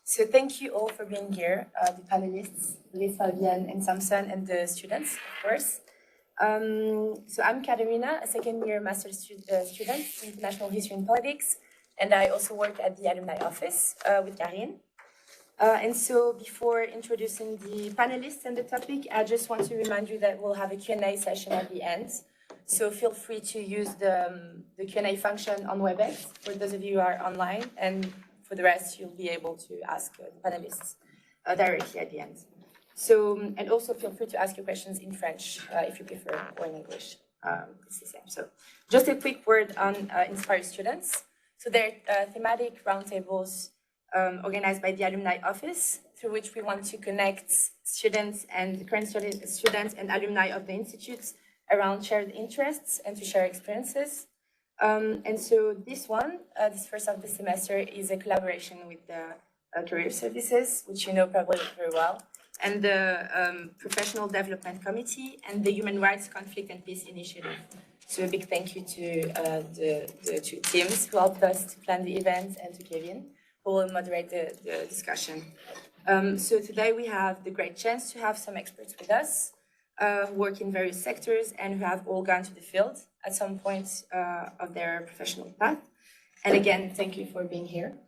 So thank you all for being here, the panelists, Liz, Fabienne, and Samson, and the students, of course. So I'm Katerina, a second-year master's student in international history and politics, and I also work at the alumni office with Karine. And so before introducing the panelists and the topic, I just want to remind you that we'll have a Q&A session at the end. So feel free to use the Q&A function on WebEx for those of you who are online, and for the rest, you'll be able to ask the panelists directly at the end. So, and also feel free to ask your questions in French if you prefer, or in English. It's the same. So just a quick word on Inspire Students. So they're thematic roundtables organized by the Alumni Office, through which we want to connect students and current students and alumni of the institutes around shared interests and to share experiences. And so this one, this first of the semester, is a collaboration with the Career Services, which you know probably very well, and the Professional Development Committee and the Human Rights Conflict and Peace Initiative. So a big thank you to the two teams who helped us to plan the event, and to Kevin, who will moderate the discussion. So today we have the great chance to have some experts with us who work in various sectors and who have all gone to the field at some point of their professional path. And again, thank you for being here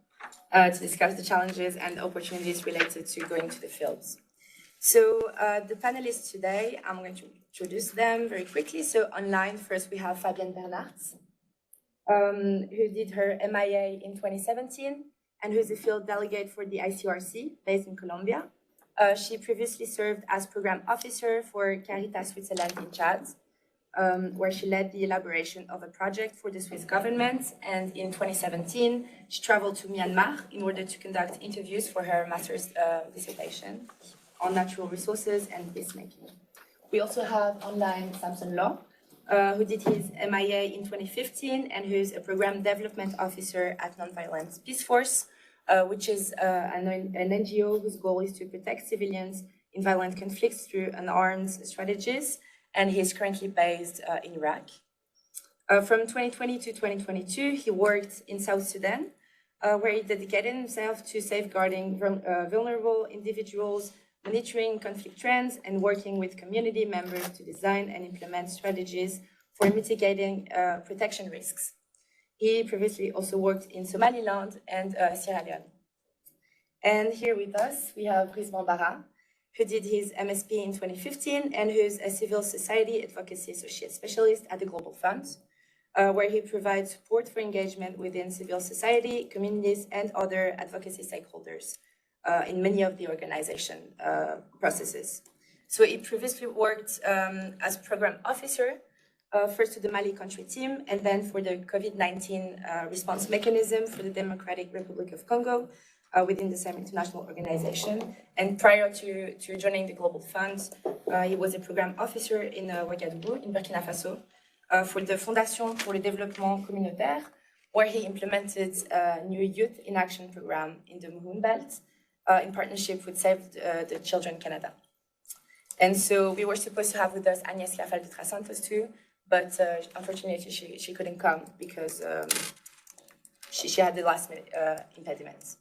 to discuss the challenges and opportunities related to going to the fields. So the panelists today, I'm going to introduce them very quickly. So online, first we have Fabienne Bernard, who did her MIA in 2017 and who's a field delegate for the ICRC based in Colombia. She previously served as program officer for Caritas Switzerland in Chad, where she led the elaboration of a project for the Swiss government. And in 2017, she traveled to Myanmar in order to conduct interviews for her master's dissertation on natural resources and peacemaking. We also have online Samson Law, who did his MIA in 2015 and who's a program development officer at Nonviolence Peace Force, which is an NGO whose goal is to protect civilians in violent conflicts through unarmed strategies, and he's currently based in Iraq. From 2020 to 2022, he worked in South Sudan, where he dedicated himself to safeguarding vulnerable individuals, monitoring conflict trends, and working with community members to design and implement strategies for mitigating protection risks. He previously also worked in Somaliland and Sierra Leone. And here with us, we have Rizwan Barra, who did his MSP in 2015 and who's a civil society advocacy associate specialist at the Global Fund, where he provides support for engagement within civil society, communities, and other advocacy stakeholders in many of the organization processes. So he previously worked as program officer, first to the Mali country team, and then for the COVID-19 response mechanism for the Democratic Republic of Congo within the same international organization. And prior to joining the Global Fund, he was a program officer in Ouagadougou, in Burkina Faso, for the Fondation pour le Développement Communautaire, where he implemented a new youth in action program in the Mohun Belt in partnership with Save the Children Canada. And so we were supposed to have with us Agnès Lafal de Santos too, but unfortunately she couldn't come because she had the last minute impediments.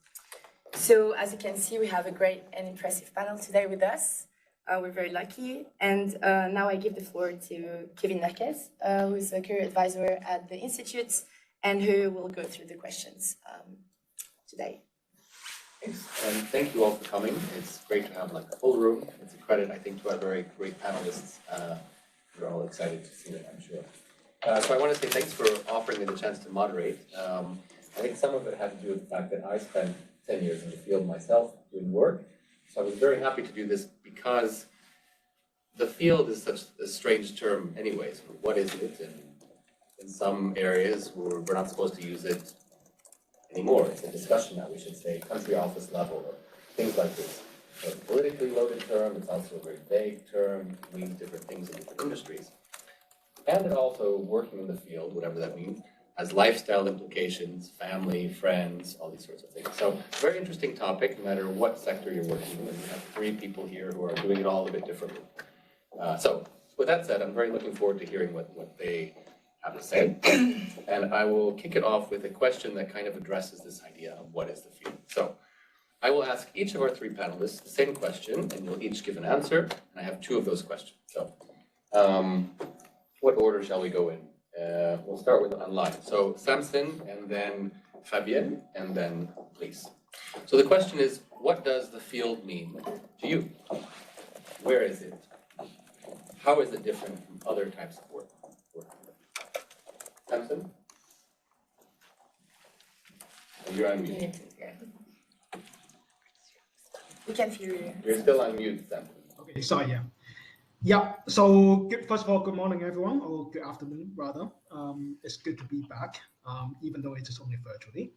So as you can see, we have a great and impressive panel today with us. We're very lucky. And now I give the floor to Kevin Marquez, who is a career advisor at the Institute and who will go through the questions today. Thanks, and thank you all for coming. It's great to have like a full room. It's a credit, I think, to our very great panelists. We're all excited to see it, I'm sure. So I want to say thanks for offering me the chance to moderate. I think some of it had to do with the fact that I spent 10 years in the field myself doing work. So I was very happy to do this because the field is such a strange term anyway. So what is it? And in some areas we're not supposed to use it anymore. It's a discussion that we should say country office level or things like this. So it's a politically loaded term. It's also a very vague term. It means different things in different industries. And it also, working in the field, whatever that means, has lifestyle implications, family, friends, all these sorts of things. So very interesting topic, no matter what sector you're working in. We have 3 people here who are doing it all a bit differently. So with that said, I'm very looking forward to hearing what they have to say. And I will kick it off with a question that kind of addresses this idea of what is the field. So I will ask each of our three panelists the same question, and you'll each give an answer. And I have two of those questions. So, what order shall we go in? We'll start with online. So Samson, and then Fabienne, and then please. So the question is, what does the field mean to you? Where is it? How is it different from other types of work? Samson? You're on mute. We can hear you. You're still on mute, Samson. Okay, sorry, yeah. Yeah, so first of all, good morning, everyone, or good afternoon, rather. It's good to be back, even though it is only virtually.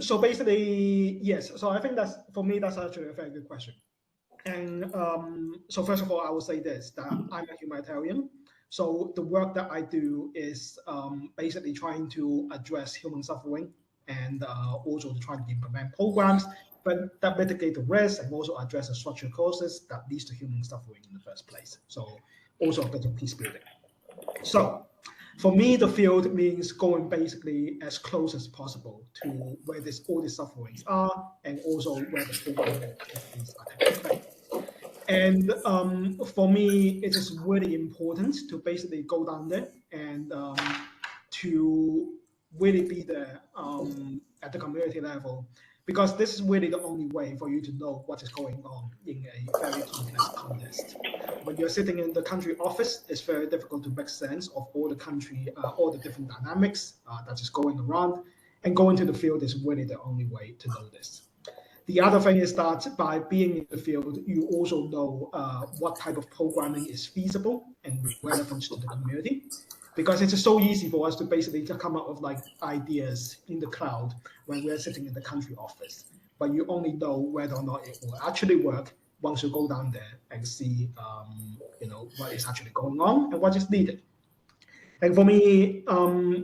So basically, yes, so I think that's, for me, that's actually a very good question. And so first of all, I will say this, that I'm a humanitarian. So the work that I do is basically trying to address human suffering and also to try to implement programs but that mitigate the risk and also address the structural causes that leads to human suffering in the first place. So also a bit of peace building. So for me, the field means going basically as close as possible to where all these sufferings are and also where the program activities are taking place. And for me, it is really important to basically go down there and to really be there at the community level, because this is really the only way for you to know what is going on in a very complex context. When you're sitting in the country office, it's very difficult to make sense of all the country, all the different dynamics that is going around, and going to the field is really the only way to know this. The other thing is that by being in the field, you also know what type of programming is feasible and relevant to the community, because it's so easy for us to basically come up with like ideas in the cloud when we're sitting in the country office, but you only know whether or not it will actually work once you go down there and see, what is actually going on and what is needed. And for me,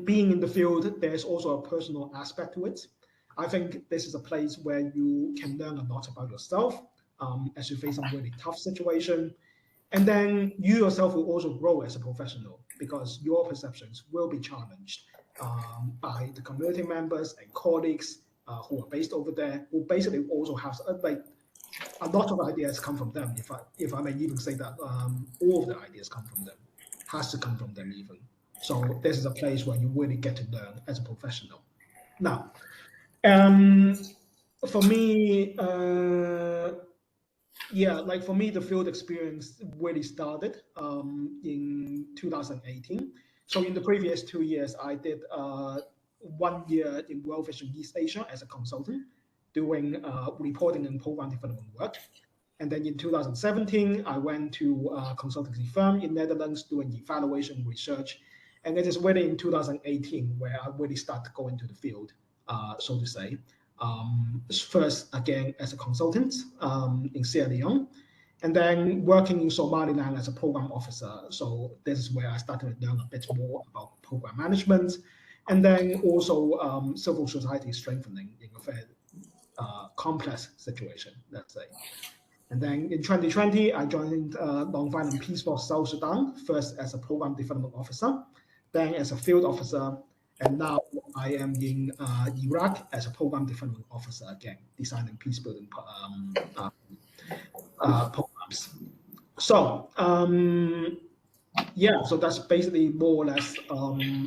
being in the field, there's also a personal aspect to it. I think this is a place where you can learn a lot about yourself as you face some really tough situation. And then you yourself will also grow as a professional because your perceptions will be challenged by the community members and colleagues who are based over there, who basically also have like a lot of ideas come from them. If I may even say that all of the ideas come from them, has to come from them even. So this is a place where you really get to learn as a professional. Now, for me, for me, the field experience really started in 2018. So in the previous 2 years, I did 1 year in World Vision East Asia as a consultant, doing reporting and program development work. And then in 2017, I went to a consultancy firm in Netherlands doing evaluation research. And it is really in 2018 where I really started going to the field, so to say. First, again, as a consultant in Sierra Leone, and then working in Somaliland as a program officer. So this is where I started to learn a bit more about program management, and then also civil society strengthening in a very complex situation, let's say. And then in 2020, I joined Nonviolent Peace Force South Sudan, first as a program development officer, then as a field officer, and now I am in Iraq as a program development officer again, designing peace building programs. So so that's basically more or less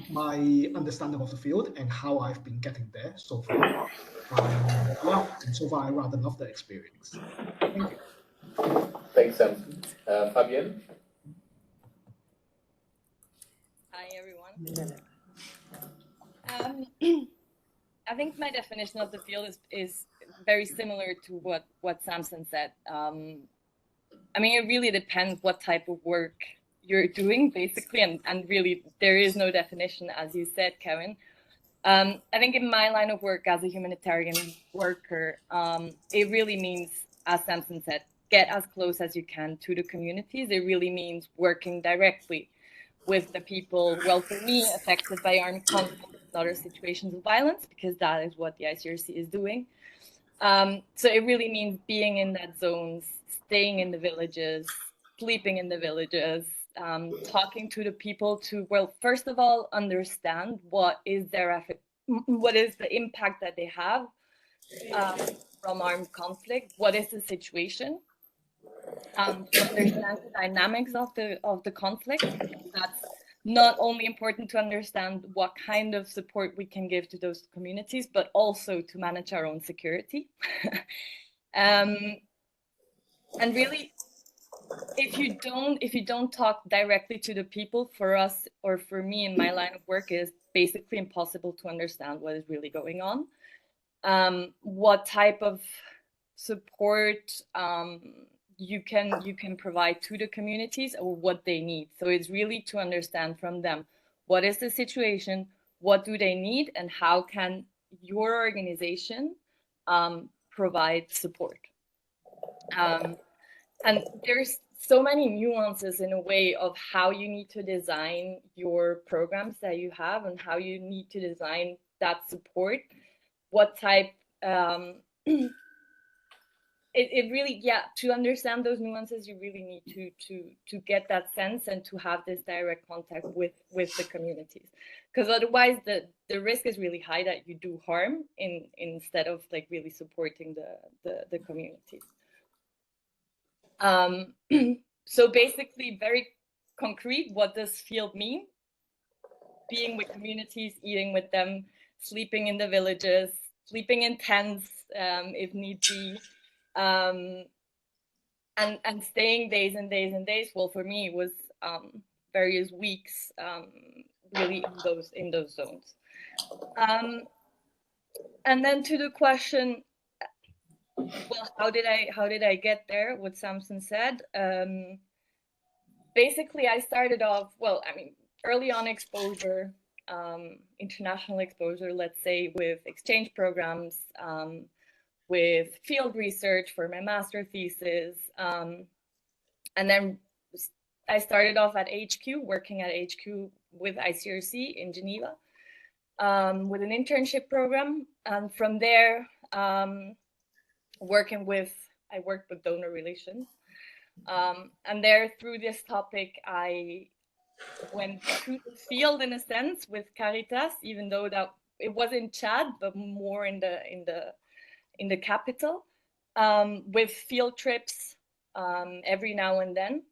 my understanding of the field and how I've been getting there so far. And so far I rather love the experience. Thank you. Thanks, Sam. Fabienne? Hi, everyone. I think my definition of the field is very similar to what Samson said. I mean, it really depends what type of work you're doing, basically, and really there is no definition, as you said, Kevin. I think in my line of work as a humanitarian worker, it really means, as Samson said, get as close as you can to the communities. It really means working directly with the people, well, for me, affected by armed conflict and other situations of violence, because that is what the ICRC is doing. So it really means being in that zones, staying in the villages, sleeping in the villages, talking to the people to, well, first of all, understand what is the impact that they have, armed conflict, what is the situation, to understand the dynamics of the conflict. That's not only important to understand what kind of support we can give to those communities, but also to manage our own security. And really, if you don't talk directly to the people, for us, or for me in my line of work, it is basically impossible to understand what is really going on. What type of support you can provide to the communities, or what they need. So it's really to understand from them, what is the situation, what do they need, and how can your organization provide support. And there's so many nuances in a way of how you need to design your programs that you have, and how you need to design that support, what type, it really, yeah, to understand those nuances, you really need to get that sense and to have this direct contact with the communities, because otherwise the risk is really high that you do harm instead of like really supporting the communities. So basically, very concrete, what does field mean? Being with communities, eating with them, sleeping in the villages, sleeping in tents if need be, and staying days and days and days. Well, for me, it was various weeks, really in those zones. And then to the question, well, how did I get there? What Samson said. Basically, I started off, well, I mean, early on exposure, international exposure, let's say, with exchange programs, with field research for my master thesis. And then I started off at HQ, working at HQ with ICRC in Geneva, with an internship program. And from there, I worked with donor relations. And there, through this topic, I went to the field in a sense with Caritas, even though that it was in Chad, but more in the capital, with field trips every now and then.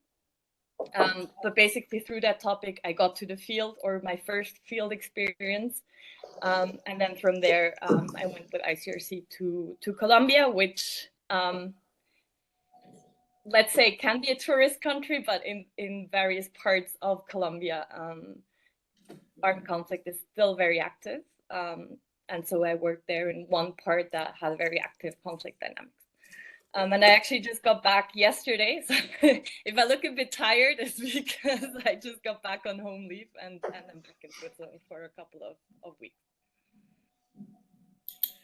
But basically, through that topic, I got to the field, or my first field experience. And then from there, I went with ICRC to Colombia, which, let's say, can be a tourist country, but in various parts of Colombia, armed conflict is still very active. And so I worked there in one part that had very active conflict dynamics. And I actually just got back yesterday. So if I look a bit tired, it's because I just got back on home leave, and I'm back in Switzerland for a couple of weeks.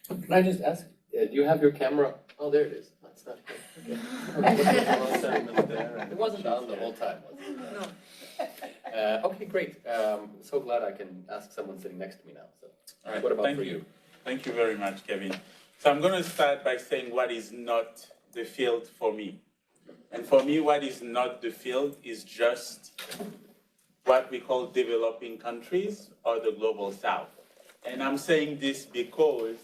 Can I just ask, do you have your camera? Oh, there it is. That's not good. Okay. It wasn't on the whole time, was it? No. Okay, great. So glad I can ask someone sitting next to me now. So, all right, what about for you? Thank you very much, Kevin. So I'm going to start by saying what is not the field for me. And for me, what is not the field is just what we call developing countries or the global south. And I'm saying this because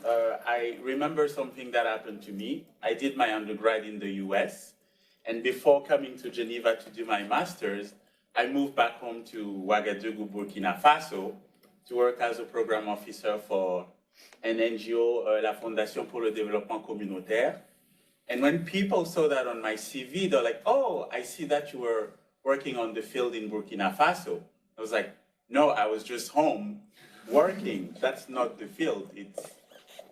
I remember something that happened to me. I did my undergrad in the US, and before coming to Geneva to do my master's, I moved back home to Ouagadougou, Burkina Faso, to work as a program officer for an NGO, La Fondation pour le Développement Communautaire. And when people saw that on my CV, they're like, oh, I see that you were working on the field in Burkina Faso. I was like, no, I was just home working. That's not the field,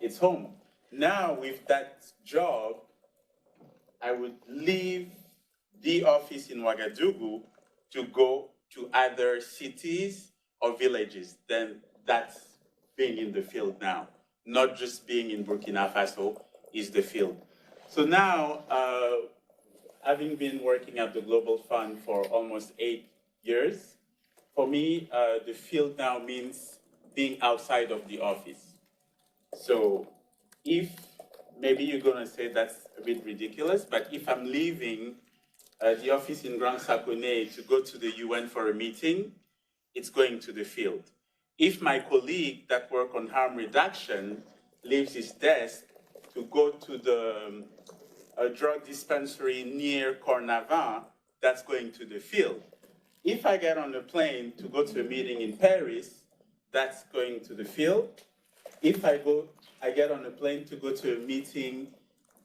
it's home. Now with that job, I would leave the office in Ouagadougou to go to other cities or villages. Then that's being in the field now. Not just being in Burkina Faso is the field. So now, having been working at the Global Fund for almost 8 years, for me, the field now means being outside of the office. So if, maybe you're gonna say that's a bit ridiculous, but if I'm leaving the office in Grand Saconnet to go to the UN for a meeting, it's going to the field. If my colleague that works on harm reduction leaves his desk to go to the drug dispensary near Cornavin, that's going to the field. If I get on a plane to go to a meeting in Paris, that's going to the field. If I get on a plane to go to a meeting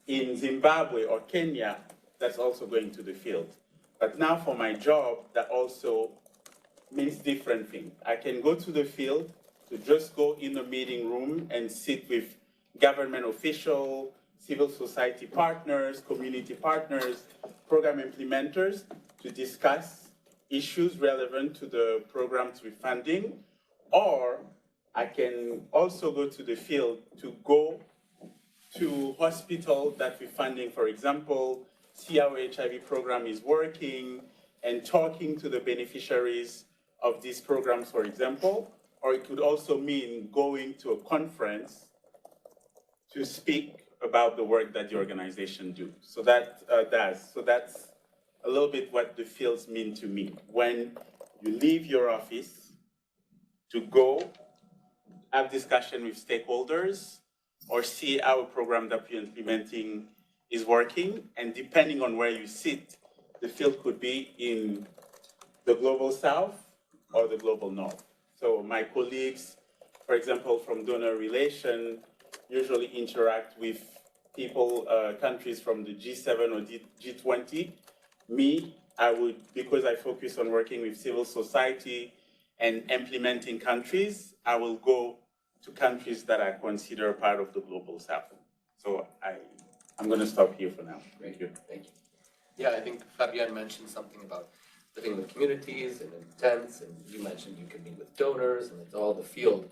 in Zimbabwe or Kenya, that's also going to the field. But now for my job, that also means different things. I can go to the field to just go in a meeting room and sit with government officials, civil society partners, community partners, program implementers to discuss issues relevant to the programs we're funding, or I can also go to the field to go to hospitals that we're funding, for example, see how HIV program is working and talking to the beneficiaries of these programs, for example, or it could also mean going to a conference to speak about the work that the organization do. So that's a little bit what the fields mean to me. When you leave your office to go have discussion with stakeholders or see how a program that you're implementing is working, and depending on where you sit, the field could be in the global south or the global north. So my colleagues, for example, from donor relation, usually interact with people, countries from the G7 or G20. Me, because I focus on working with civil society and implementing countries, I will go to countries that I consider part of the global south. So I'm going to stop here for now. Thank you. Thank you. Yeah, I think Fabienne mentioned something about living with communities and in tents, and you mentioned you can meet with donors, and it's all the field.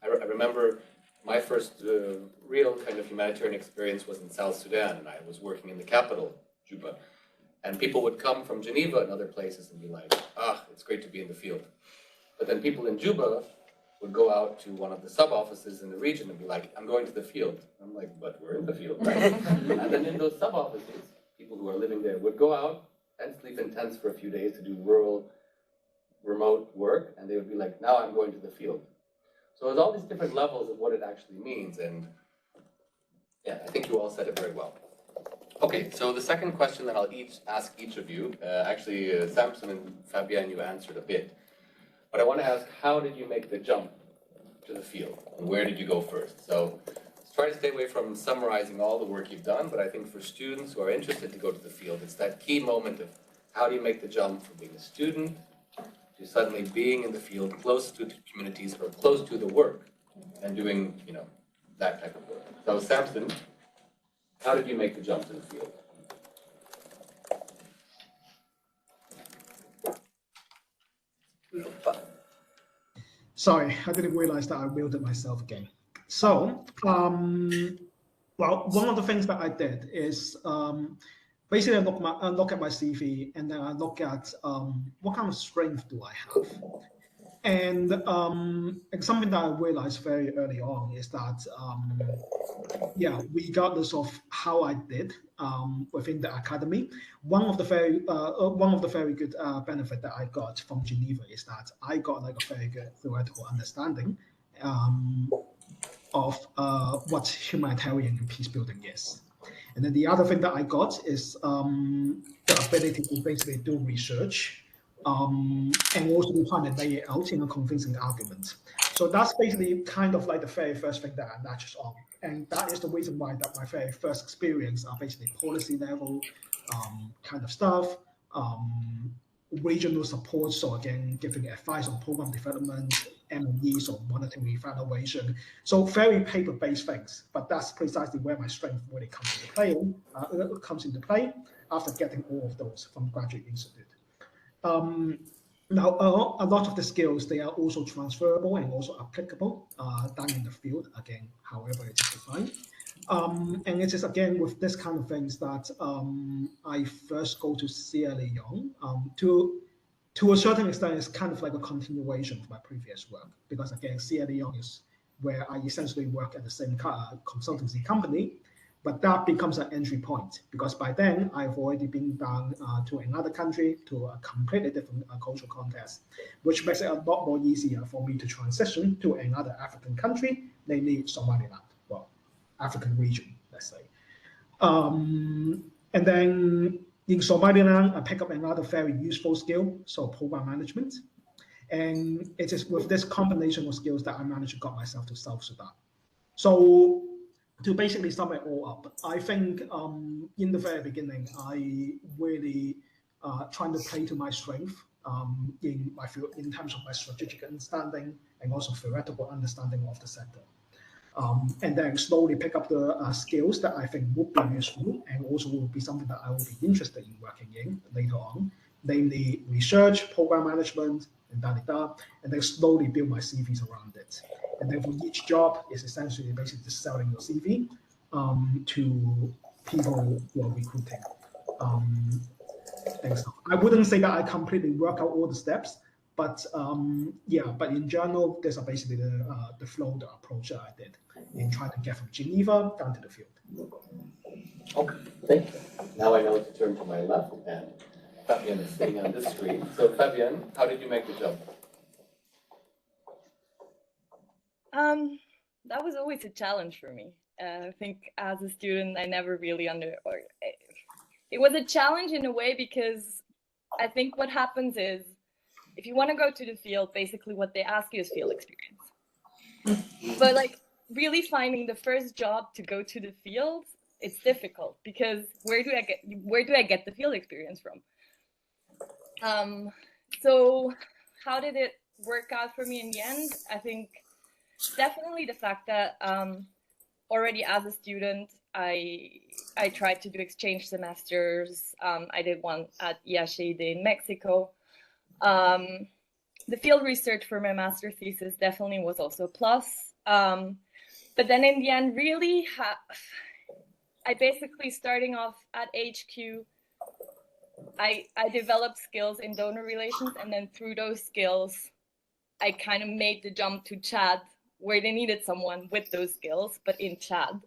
I remember my first real kind of humanitarian experience was in South Sudan, and I was working in the capital, Juba. And people would come from Geneva and other places and be like, it's great to be in the field. But then people in Juba would go out to one of the sub-offices in the region and be like, I'm going to the field. I'm like, but we're in the field, right? And then in those sub-offices, people who are living there would go out and sleep in tents for a few days to do rural, remote work, and they would be like, now I'm going to the field. So there's all these different levels of what it actually means, and yeah, I think you all said it very well. Okay, so the second question that I'll ask each of you, actually Samson and Fabienne, you answered a bit, but I want to ask, how did you make the jump to the field, and where did you go first? So let's try to stay away from summarizing all the work you've done, but I think for students who are interested to go to the field, it's that key moment of how do you make the jump from being a student to suddenly being in the field, close to the communities or close to the work, and doing, that type of work. So Samson, how did you make the jump to the field? Sorry, I didn't realize that I muted myself again. So, well, one of the things that I did is basically I look at my CV, and then I look at what kind of strength do I have. And something that I realized very early on is that, regardless of how I did within the academy, one of the very good benefit that I got from Geneva is that I got like a very good theoretical understanding of what humanitarian and peace building is. And then the other thing that I got is the ability to basically do research and also trying to lay it out in a convincing argument. So that's basically kind of like the very first thing that I latched on. And that is the reason why that my very first experience are basically policy level kind of stuff, regional support, so again, giving advice on program development, M&Es or monitoring evaluation. So very paper-based things, but that's precisely where my strength really comes into play after getting all of those from Graduate Institute. Now, a lot of the skills, they are also transferable and also applicable down in the field, again, however it is defined. And it is, again, with this kind of things that I first go to Sierra Leone. To a certain extent, it's kind of like a continuation of my previous work, because, again, Sierra Leone is where I essentially work at the same consultancy company. But that becomes an entry point, because by then I've already been down to another country, to a completely different cultural context, which makes it a lot more easier for me to transition to another African country, namely Somaliland, well, African region, let's say. And then in Somaliland, I pick up another very useful skill, so program management. And it is with this combination of skills that I managed to get myself to South Sudan. So to basically sum it all up, I think in the very beginning, I really trying to play to my strength in my field in terms of my strategic understanding and also theoretical understanding of the sector. And then slowly pick up the skills that I think would be useful and also will be something that I will be interested in working in later on, namely research, program management, and and then slowly build my CVs around it. And then for each job, it's essentially basically just selling your CV to people who are recruiting. And so I wouldn't say that I completely work out all the steps, but yeah, but in general, these are basically the flow, the approach that I did in trying to get from Geneva down to the field. Okay, thank you. Now I know to turn to my left, and Fabian is sitting on this screen. So Fabian, how did you make the jump? That was always a challenge for me. I think as a student, I never really it was a challenge in a way because I think what happens is if you want to go to the field, basically what they ask you is field experience. But like really finding the first job to go to the field, it's difficult because where do I get the field experience from? So how did it work out for me in the end? I think definitely the fact that already as a student, I tried to do exchange semesters. I did one at IHED in Mexico. The field research for my master thesis definitely was also a plus. But then in the end, really, I basically starting off at HQ, I developed skills in donor relations, and then through those skills, I kind of made the jump to Chad, where they needed someone with those skills, but in Chad.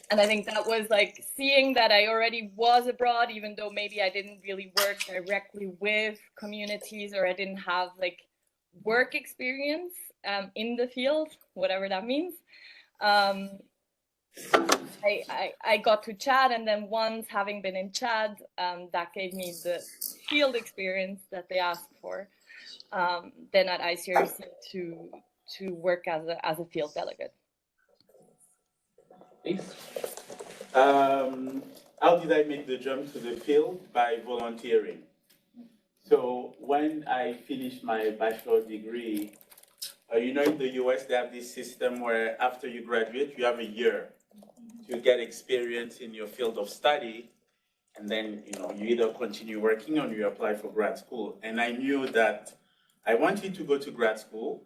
And I think that was like seeing that I already was abroad, even though maybe I didn't really work directly with communities or I didn't have like work experience in the field, whatever that means. I got to Chad, and then once having been in Chad, that gave me the field experience that they asked for. Then at ICRC to work as a field delegate. How did I make the jump to the field? By volunteering. So when I finished my bachelor degree, you know, in the US, they have this system where after you graduate, you have a year to get experience in your field of study. And then, you know, you either continue working or you apply for grad school. And I knew that I wanted to go to grad school.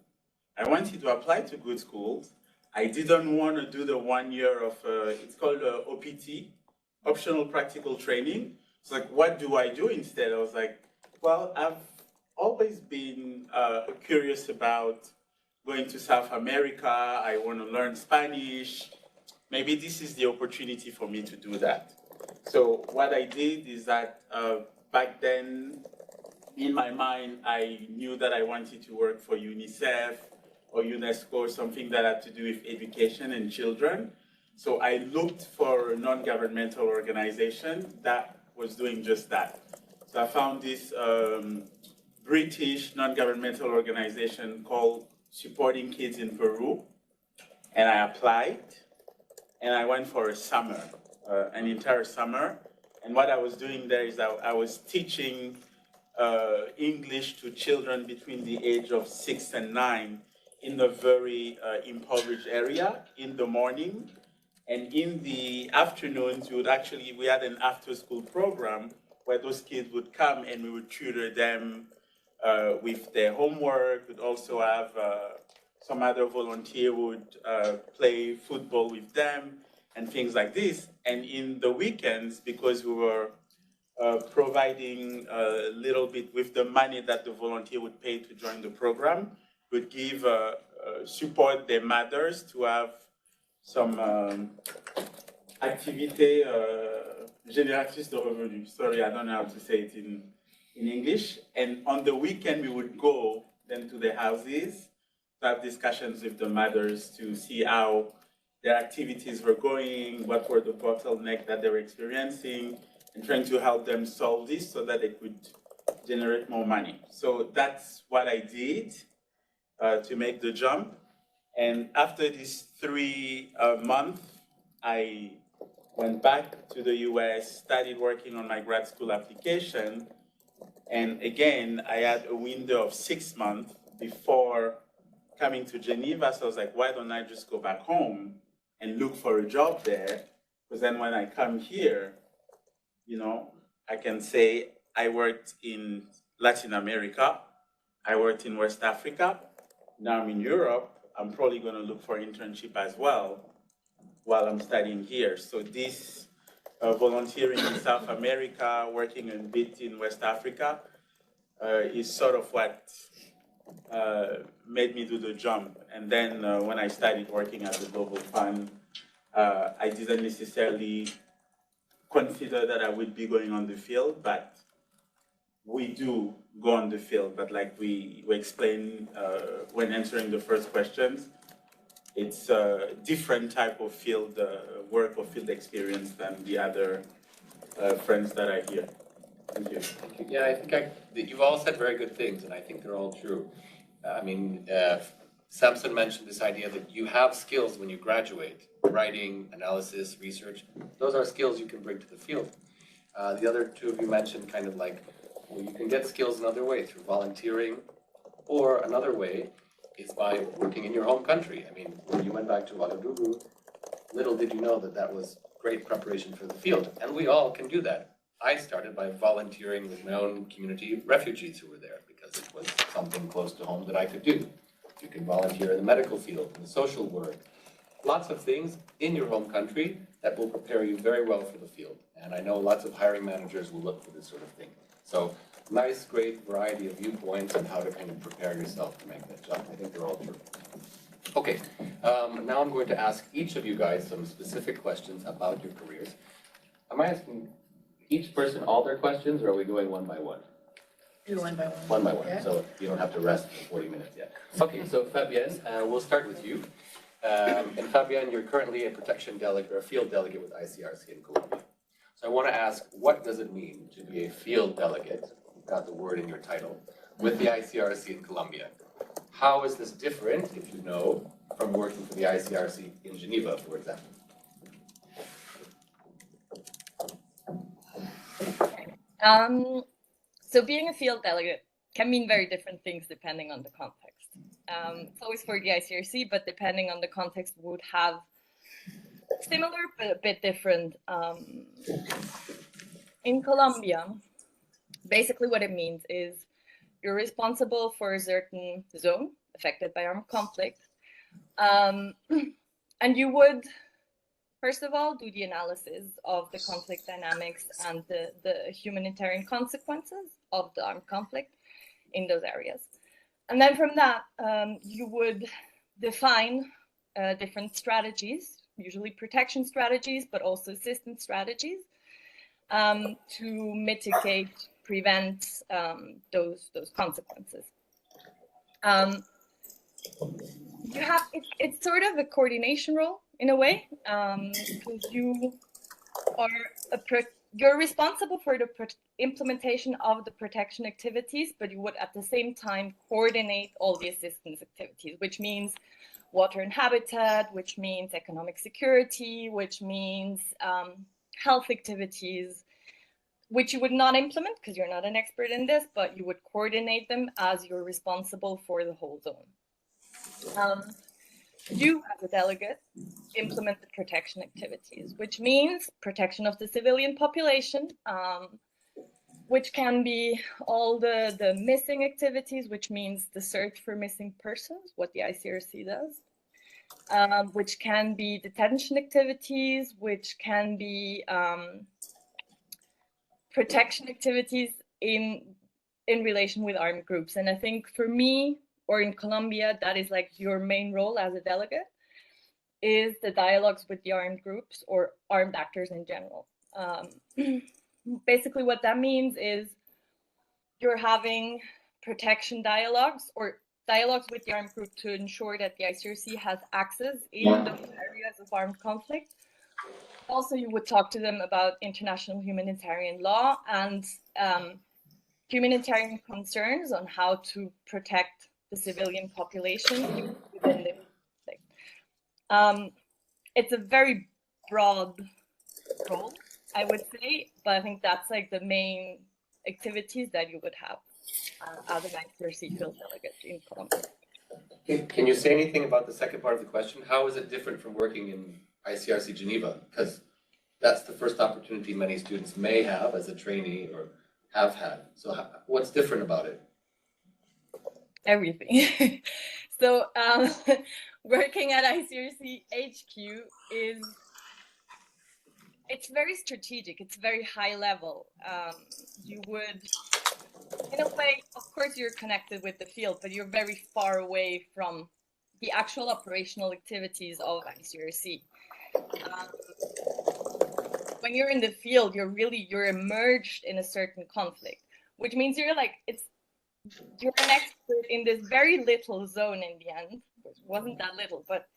I wanted to apply to good schools. I didn't want to do the 1 year of, it's called OPT, optional practical training. It's like, what do I do instead? I was like, well, I've always been curious about going to South America. I want to learn Spanish. Maybe this is the opportunity for me to do that. So what I did is that back then, in my mind, I knew that I wanted to work for UNICEF or UNESCO, or something that had to do with education and children. So I looked for a non-governmental organization that was doing just that. So I found this British non-governmental organization called Supporting Kids in Peru, and I applied, and I went for a summer, an entire summer. And what I was doing there is I was teaching English to children between the age of 6 and 9 in a very impoverished area in the morning. And in the afternoons, we had an after-school program where those kids would come and we would tutor them with their homework. We'd also have some other volunteer would play football with them and things like this. And in the weekends, because we were providing a little bit with the money that the volunteer would pay to join the program, would give support their mothers to have some activité génératrice de revenus. Sorry, I don't know how to say it in English. And on the weekend, we would go then to their houses to have discussions with the mothers to see how their activities were going, what were the bottlenecks that they were experiencing, and trying to help them solve this so that they could generate more money. So that's what I did to make the jump. And after these 3 months, I went back to the US, started working on my grad school application. And again, I had a window of 6 months before coming to Geneva. So I was like, why don't I just go back home and look for a job there? Because then when I come here, you know, I can say I worked in Latin America, I worked in West Africa, now I'm in Europe, I'm probably going to look for internship as well while I'm studying here. So this volunteering in South America, working a bit in West Africa, is sort of what made me do the jump. And then when I started working at the Global Fund, I didn't necessarily consider that I would be going on the field, but we do go on the field. But like we explained when answering the first questions, it's a different type of field work or field experience than the other friends that are here. Thank you. Thank you. Yeah, I think you've all said very good things, and I think they're all true. I mean, Samson mentioned this idea that you have skills when you graduate, writing, analysis, research. Those are skills you can bring to the field. The other two of you mentioned kind of like, well, you can get skills another way through volunteering, or another way is by working in your home country. I mean, when you went back to Ouagadougou, little did you know that that was great preparation for the field, and we all can do that. I started by volunteering with my own community of refugees who were there because it was something close to home that I could do. You can volunteer in the medical field, in the social work, lots of things in your home country that will prepare you very well for the field. And I know lots of hiring managers will look for this sort of thing. So nice, great variety of viewpoints on how to kind of prepare yourself to make that jump. I think they're all true. Okay, now I'm going to ask each of you guys some specific questions about your careers. Am I asking each person all their questions, or are we going one by one? Do one by one. One by one, Yeah. so you don't have to rest for 40 minutes yet. Okay, so Fabienne, we'll start with you. And Fabienne, you're currently a protection delegate or a field delegate with ICRC in Colombia. So I want to ask, what does it mean to be a field delegate? You've got the word in your title, with the ICRC in Colombia. How is this different, if you know, from working for the ICRC in Geneva, for example? So being a field delegate can mean very different things depending on the context. It's always for the ICRC, but depending on the context, would have similar but a bit different. In Colombia, basically what it means is you're responsible for a certain zone affected by armed conflict, and you would, first of all, do the analysis of the conflict dynamics and the humanitarian consequences of the armed conflict in those areas. And then from that, you would define different strategies, usually protection strategies, but also assistance strategies, to mitigate, prevent those consequences. You have it's sort of a coordination role in a way, because you are you're responsible for the implementation of the protection activities, but you would at the same time coordinate all the assistance activities, which means water and habitat, which means economic security, which means health activities, which you would not implement because you're not an expert in this, but you would coordinate them as you're responsible for the whole zone. You, as a delegate, implement the protection activities, which means protection of the civilian population, which can be all the missing activities, which means the search for missing persons, what the ICRC does, which can be detention activities, which can be protection activities in relation with armed groups. And I think for me, or in Colombia, that is like your main role as a delegate, is the dialogues with the armed groups or armed actors in general. Basically what that means is you're having protection dialogues, or dialogues with the armed group to ensure that the ICRC has access in those areas of armed conflict. Also, you would talk to them about international humanitarian law and humanitarian concerns on how to protect the civilian population within the conflict. It's a very broad role, I would say, but I think that's like the main activities that you would have as an ICRC field delegate in Colombia. Can you say anything about the second part of the question? How is it different from working in ICRC Geneva? Because that's the first opportunity many students may have as a trainee or have had. So what's different about it? Everything. So working at ICRC HQ it's very strategic. It's very high level. You would, in a way, of course, you're connected with the field, but you're very far away from the actual operational activities of ICRC. When you're in the field, you're immersed in a certain conflict, which means you're an expert in this very little zone in the end. It wasn't that little, but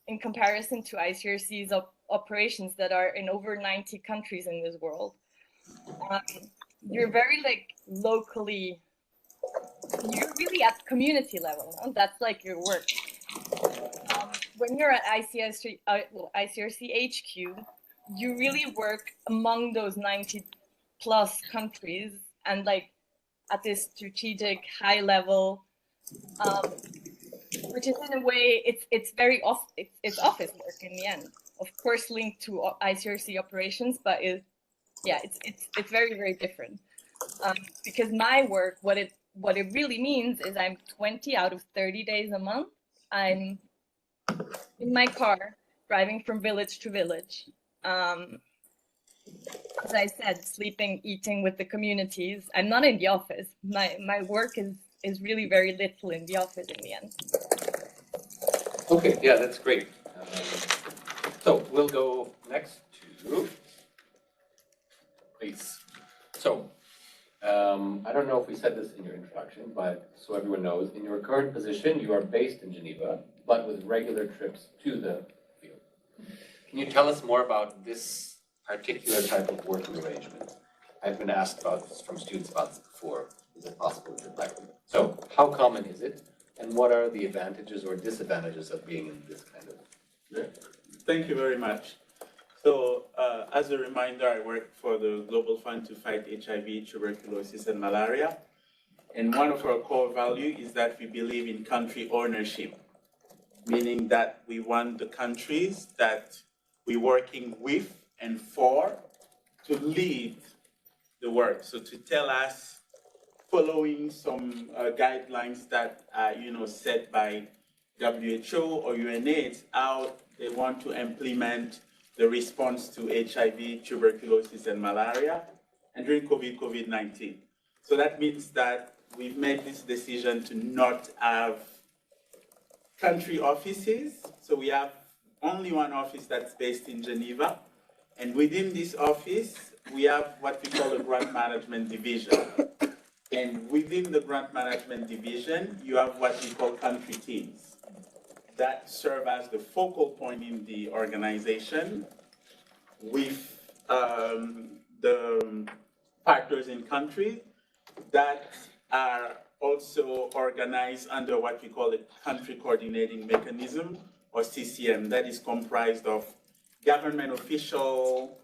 in comparison to ICRC's operations that are in over 90 countries in this world, you're very locally, you're really at community level. No? That's like your work. When you're at ICRC HQ, you really work among those 90 plus countries and at this strategic high level, which is in a way it's very it's office work in the end, of course linked to ICRC operations, but it's very, very different, because my work, what it really means is I'm 20 out of 30 days a month, I'm in my car driving from village to village, as I said, sleeping, eating with the communities. I'm not in the office. My work is really very little in the office in the end. Okay, yeah, that's great. So we'll go next to, please. So, I don't know if we said this in your introduction, but so everyone knows, in your current position, you are based in Geneva, but with regular trips to the field. Can you tell us more about this particular type of working arrangement? I've been asked about this from students about this before. Is it possible to reflect? So, how common is it? And what are the advantages or disadvantages of being in this kind of? Thank you very much. So, as a reminder, I work for the Global Fund to fight HIV, tuberculosis, and malaria. And one of our core values is that we believe in country ownership, meaning that we want the countries that we're working with and for to lead the work. So to tell us, following some guidelines that are set by WHO or UNAIDS, how they want to implement the response to HIV, tuberculosis, and malaria, and during COVID-19. So that means that we've made this decision to not have country offices. So we have only one office that's based in Geneva. And within this office, we have what we call a grant management division. And within the grant management division, you have what we call country teams that serve as the focal point in the organization with the partners in country that are also organized under what we call a country coordinating mechanism, or CCM, that is comprised of government official,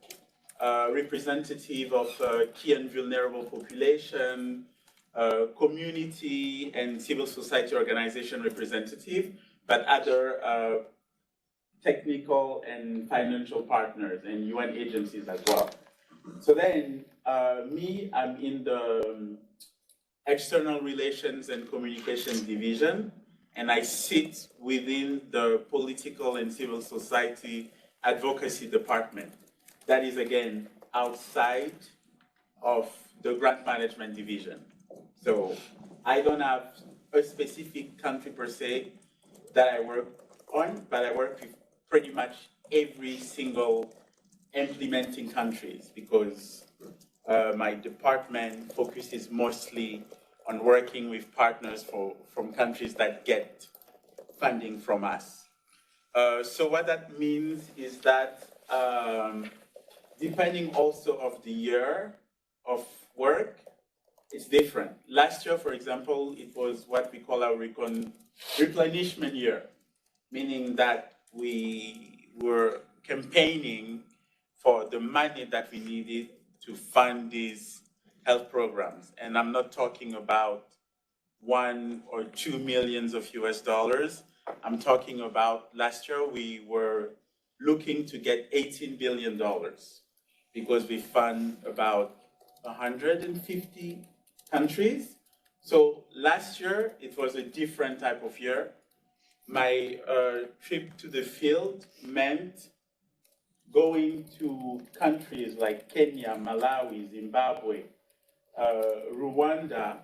representative of key and vulnerable population, community and civil society organization representative, but other technical and financial partners and UN agencies as well. So then, I'm in the External Relations and Communications Division, and I sit within the Political and Civil Society Advocacy Department. That is, again, outside of the Grant Management Division. So I don't have a specific country per se that I work on, but I work with pretty much every single implementing countries, because my department focuses mostly on working with partners from countries that get funding from us. So what that means is that depending also of the year of work, it's different. Last year, for example, it was what we call our replenishment year, meaning that we were campaigning for the money that we needed to fund these health programs. And I'm not talking about 1 or 2 millions of US dollars. I'm talking about last year we were looking to get $18 billion because we fund about 150 countries. So last year it was a different type of year. My trip to the field meant going to countries like Kenya, Malawi, Zimbabwe, Rwanda,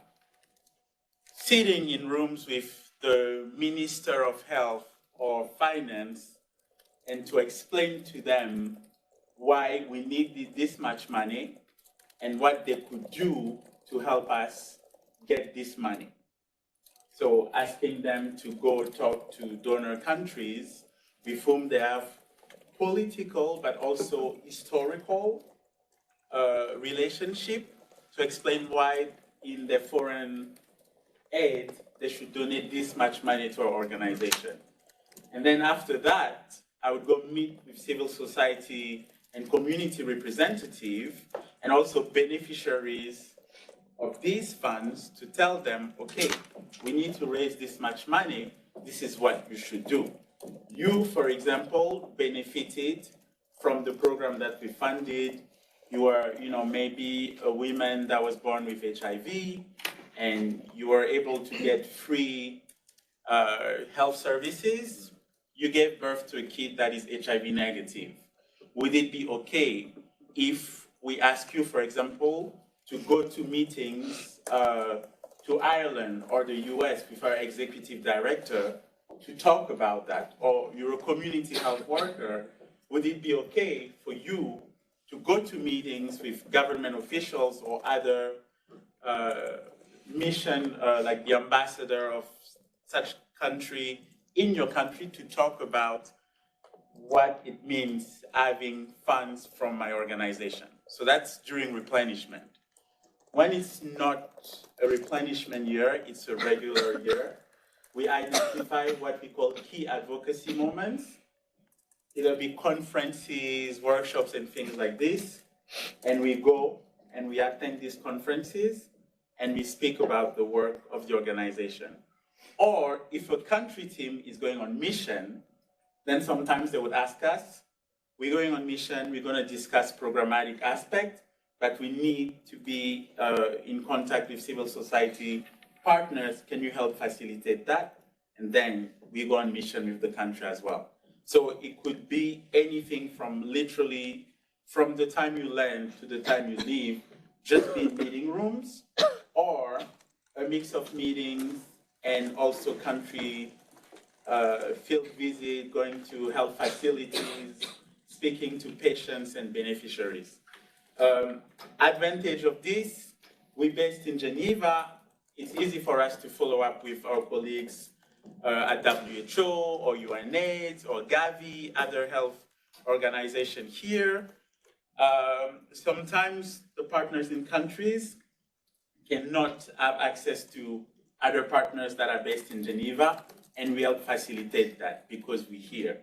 sitting in rooms with the Minister of Health or Finance and to explain to them why we needed this much money and what they could do to help us get this money. So asking them to go talk to donor countries with whom they have political but also historical relationship to explain why in the foreign aid they should donate this much money to our organization. And then after that, I would go meet with civil society and community representatives and also beneficiaries of these funds to tell them, okay, we need to raise this much money, this is what you should do. You, for example, benefited from the program that we funded. You are, maybe a woman that was born with HIV, and you were able to get free health services. You gave birth to a kid that is HIV negative. Would it be okay if we ask you, for example, to go to meetings to Ireland or the US with our executive director to talk about that? Or you're a community health worker, would it be okay for you to go to meetings with government officials or other mission, like the ambassador of such country in your country to talk about what it means having funds from my organization? So that's during replenishment. When it's not a replenishment year, it's a regular year, we identify what we call key advocacy moments. It'll be conferences, workshops, and things like this. And we go and we attend these conferences and we speak about the work of the organization. Or if a country team is going on mission, then sometimes they would ask us, we're going on mission, we're going to discuss programmatic aspect, but we need to be in contact with civil society partners. Can you help facilitate that? And then we go on mission with the country as well. So it could be anything from literally from the time you land to the time you leave, just be in meeting rooms, or a mix of meetings and also country field visit, going to health facilities, speaking to patients and beneficiaries. Advantage of this, we're based in Geneva. It's easy for us to follow up with our colleagues at WHO or UNAIDS or Gavi, other health organization here. Sometimes the partners in countries cannot have access to other partners that are based in Geneva, and we help facilitate that because we're here.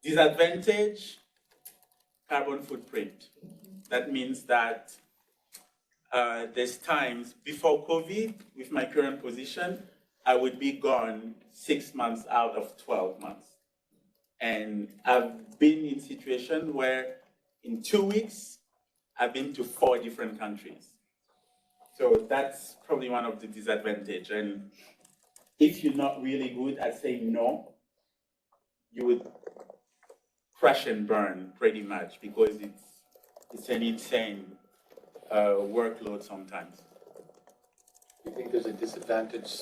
Disadvantage, carbon footprint. That means that there's times before COVID, with my current position, I would be gone 6 months out of 12 months. And I've been in situations where in 2 weeks, I've been to 4 different countries. So that's probably one of the disadvantages. And if you're not really good at saying no, you would crash and burn pretty much because it's an insane workload sometimes. Do you think there's a disadvantage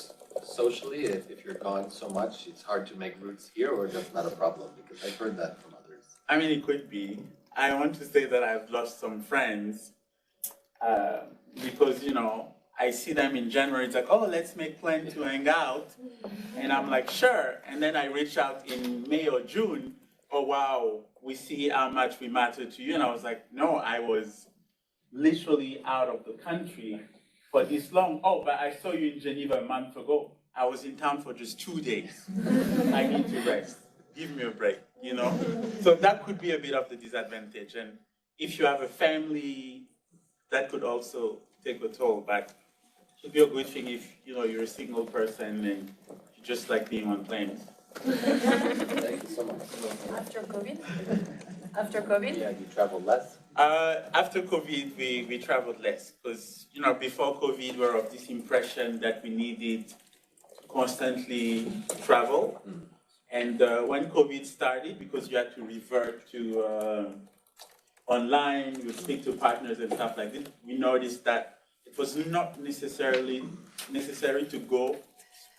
socially if you're gone so much? It's hard to make roots here, or that's not a problem? Because I've heard that from others. I mean, it could be. I want to say that I've lost some friends because, I see them in January, it's like, oh, let's make plans to hang out. And I'm like, sure. And then I reach out in May or June, oh, wow, we see how much we matter to you. And I was like, no, I was literally out of the country for this long. Oh, but I saw you in Geneva a month ago. I was in town for just 2 days. I need to rest. Give me a break, you know? So that could be a bit of the disadvantage. And if you have a family, that could also take a toll. But it should be a good thing if, you know, you're a single person and you just like being on planes. Thank you so much. After COVID? Yeah, you travel less. After COVID, we traveled less because, you know, before COVID, we were of this impression that we needed to constantly travel. And when COVID started, because you had to revert to online, you would speak to partners and stuff like this, we noticed that it was not necessarily necessary to go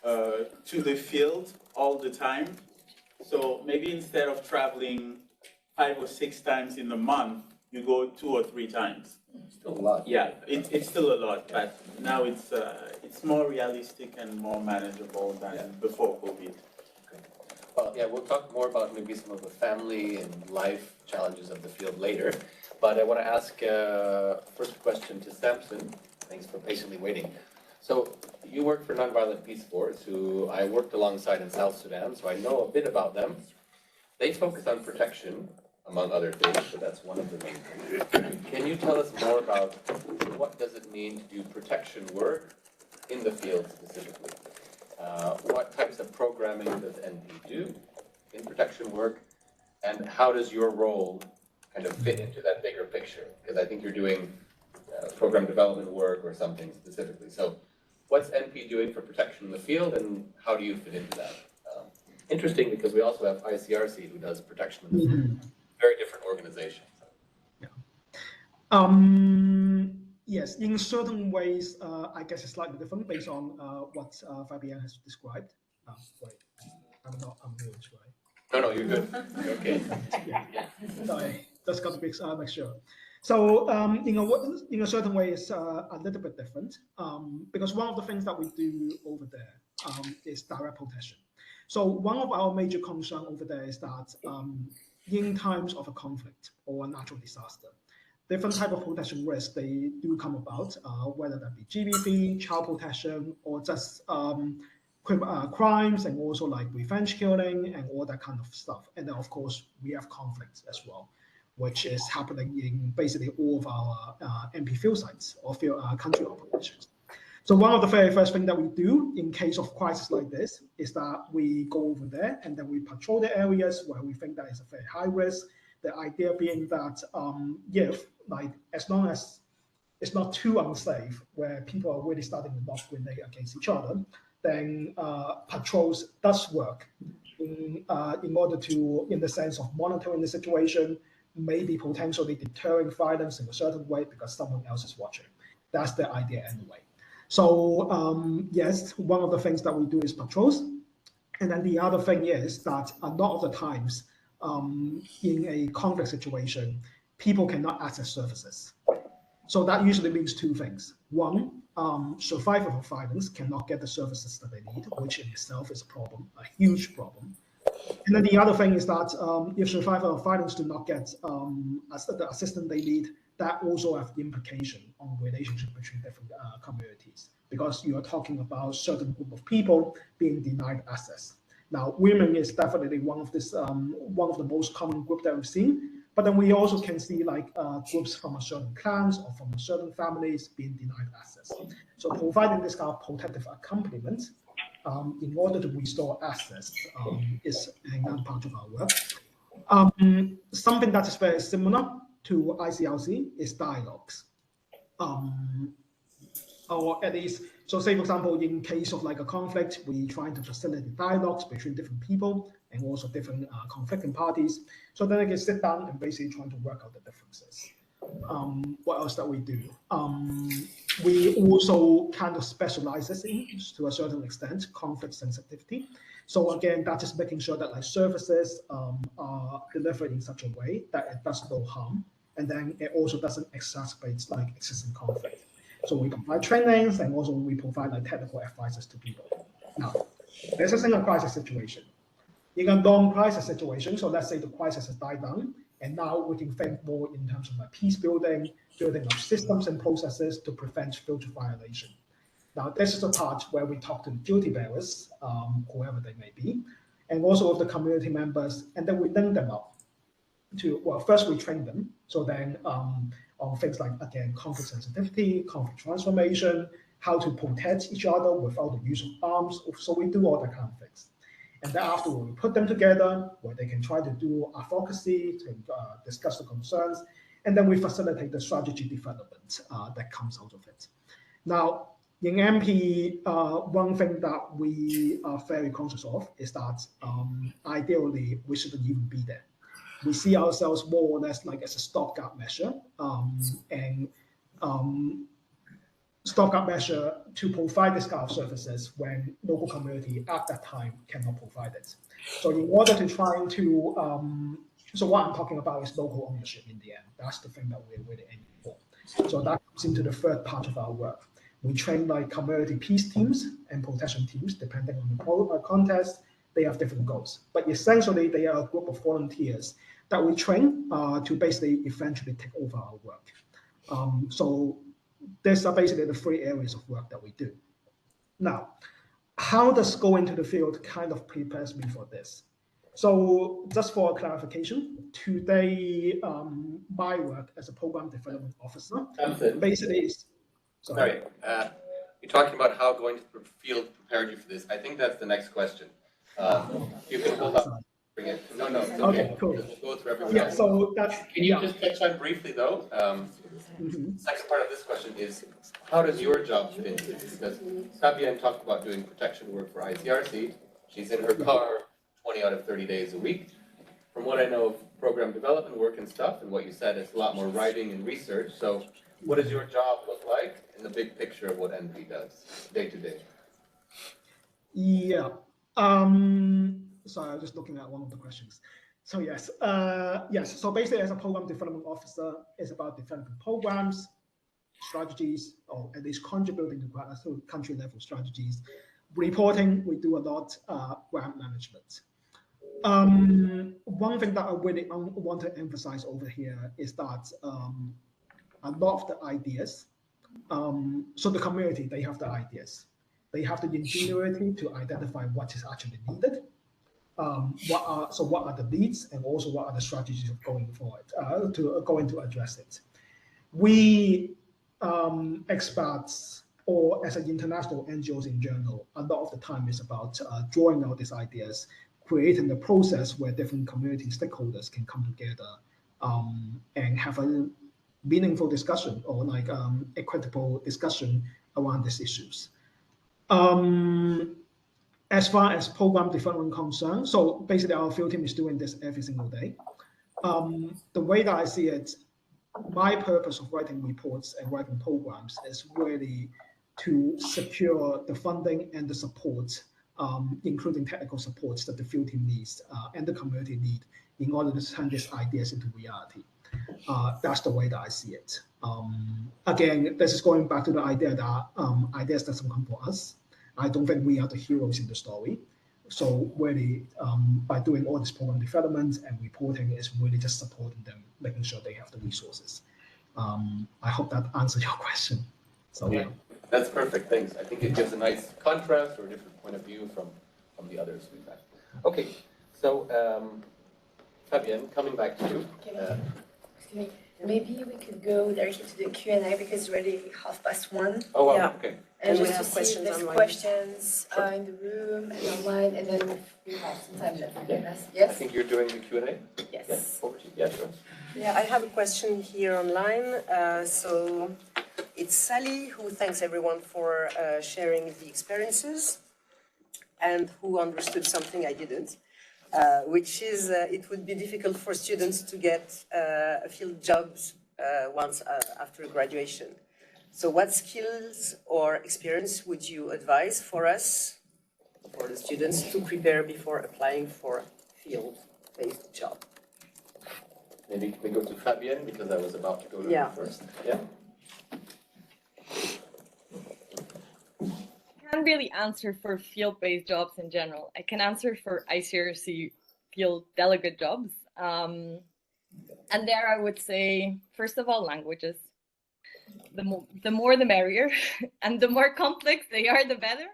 to the field all the time. So maybe instead of traveling 5 or 6 times in a month, you go 2 or 3 times. Still a lot. Yeah, it's still a lot, but now it's more realistic and more manageable than before COVID. Okay. Well, yeah, we'll talk more about maybe some of the family and life challenges of the field later. But I want to ask first question to Samson. Thanks for patiently waiting. So you work for Nonviolent Peace Force, who I worked alongside in South Sudan, so I know a bit about them. They focus on protection, among other things, but that's one of the main things. Can you tell us more about what does it mean to do protection work in the field specifically? What types of programming does NP do in protection work, and how does your role kind of fit into that bigger picture? Because I think you're doing program development work or something specifically. So what's NP doing for protection in the field, and how do you fit into that? Interesting, because we also have ICRC, who does protection in the field. Very different organization. Yes, in certain ways, I guess it's slightly different based on what Fabienne has described. Wait, I'm not unmuted, right? No, you're good. You're okay. Yeah. Sorry, just got to make sure. So, in a certain way, it's a little bit different because one of the things that we do over there is direct protection. So one of our major concerns over there is that in times of a conflict or a natural disaster, different type of protection risks, they do come about, whether that be GBV, child protection, or just crimes, and also like revenge killing and all that kind of stuff. And then, of course, we have conflicts as well, which is happening in basically all of our MP field sites or country operations. So one of the very first things that we do in case of crisis like this is that we go over there and then we patrol the areas where we think that is a very high risk. The idea being that as long as it's not too unsafe, where people are really starting to knock grenade against each other, then patrols does work in order to, in the sense of monitoring the situation, maybe potentially deterring violence in a certain way because someone else is watching. That's the idea anyway. So yes, one of the things that we do is patrols. And then the other thing is that a lot of the times in a conflict situation, people cannot access services. So that usually means 2 things. One, survivors of violence cannot get the services that they need, which in itself is a problem, a huge problem. And then the other thing is that if survivors of violence do not get the assistance they need, that also have implication on relationship between different communities, because you are talking about certain group of people being denied access. Now, women is definitely one of the most common group that we've seen, but then we also can see like groups from a certain clans or from certain families being denied access. So providing this kind of protective accompaniment in order to restore access is another part of our work. Something that is very similar to ICRC is dialogues. Or at least, so say for example, in case of like a conflict, we trying to facilitate dialogues between different people and also different conflicting parties. So then they can sit down and basically trying to work out the differences. What else that we do? We also kind of specializes in, to a certain extent, conflict sensitivity. So again, that is making sure that like services are delivered in such a way that it does no harm, and then it also doesn't exacerbate like existing conflict. So we provide trainings and also we provide like technical advices to people. Now, there's a single crisis situation. In a non-crisis situation, so let's say the crisis has died down, and now we can think more in terms of like peace building, building of systems and processes to prevent future violation. Now, this is the part where we talk to the duty bearers, whoever they may be, and also with the community members, and then we link them up to, well, first we train them, so then on things like, again, conflict sensitivity, conflict transformation, how to protect each other without the use of arms, so we do all that kind of things. And then afterward, we put them together where they can try to do advocacy, to discuss the concerns, and then we facilitate the strategy development that comes out of it. Now, in MP, one thing that we are very conscious of is that ideally we shouldn't even be there. We see ourselves more or less like as a stopgap measure, stopgap measure to provide this kind of services when local community at that time cannot provide it. So in order to try to, so what I'm talking about is local ownership in the end. That's the thing that we're really aiming for. So that comes into the third part of our work. We train like community peace teams and protection teams, depending on the context. They have different goals, but essentially they are a group of volunteers that we train to basically eventually take over our work. So these are basically the three areas of work that we do. Now, how does going to the field kind of prepares me for this? So just for clarification, today my work as a program development officer basically is, sorry, you're talking about how going to the field prepared you for this. I think that's the next question. You can hold up. Bring it. No, okay, cool. We'll go through everyone Yeah, else. so that's. Can you just touch on briefly though? Second part of this question is, how does your job fit into this? Because Fabienne talked about doing protection work for ICRC. She's in her car 20 out of 30 days a week. From what I know of program development work and stuff, and what you said, it's a lot more writing and research. So what does your job look like in the big picture of what NP does day to day? Yeah. Sorry, I was just looking at one of the questions. So yes, yes. So basically, as a program development officer, it's about developing programs, strategies, or at least contributing to country level strategies. Reporting, we do a lot. Grant management. One thing that I really want to emphasize over here is that a lot of the ideas. So the community, they have the ideas. They have the ingenuity to identify what is actually needed. What are the needs, and also what are the strategies of going forward to address it. We experts, or as an international NGOs in general, a lot of the time is about drawing out these ideas, creating the process where different community stakeholders can come together and have a meaningful discussion, or like equitable discussion around these issues. As far as program development concerned, so basically our field team is doing this every single day. The way that I see it, my purpose of writing reports and writing programs is really to secure the funding and the support, including technical supports that the field team needs and the community need in order to turn these ideas into reality. That's the way that I see it. Again, this is going back to the idea that ideas doesn't come from us. I don't think we are the heroes in the story. So really, by doing all this program development and reporting, is really just supporting them, making sure they have the resources. I hope that answers your question. So yeah, that's perfect. Thanks. I think it gives a nice contrast or a different point of view from the others we've had. Okay, so Fabienne, coming back to you. Excuse me. Maybe we could go directly to the Q&A because it's already 1:30. Oh wow, Yeah. okay. And we just have to see if questions there's online. questions in the room and online, and then we have some time left. Yes? I think you're doing the Q&A? Yes. Yes, over to you. Yeah, sure. Yeah, I have a question here online. So it's Sally who thanks everyone for sharing the experiences and who understood something I didn't, which is it would be difficult for students to get field jobs once after graduation. So what skills or experience would you advise for us, for the students, to prepare before applying for a field-based job? Maybe we go to Fabienne because I was about to go to Yeah. her first. Yeah. can't really answer for field-based jobs in general. I can answer for ICRC field delegate jobs. And there I would say, first of all, languages. The more the merrier, and the more complex they are, the better.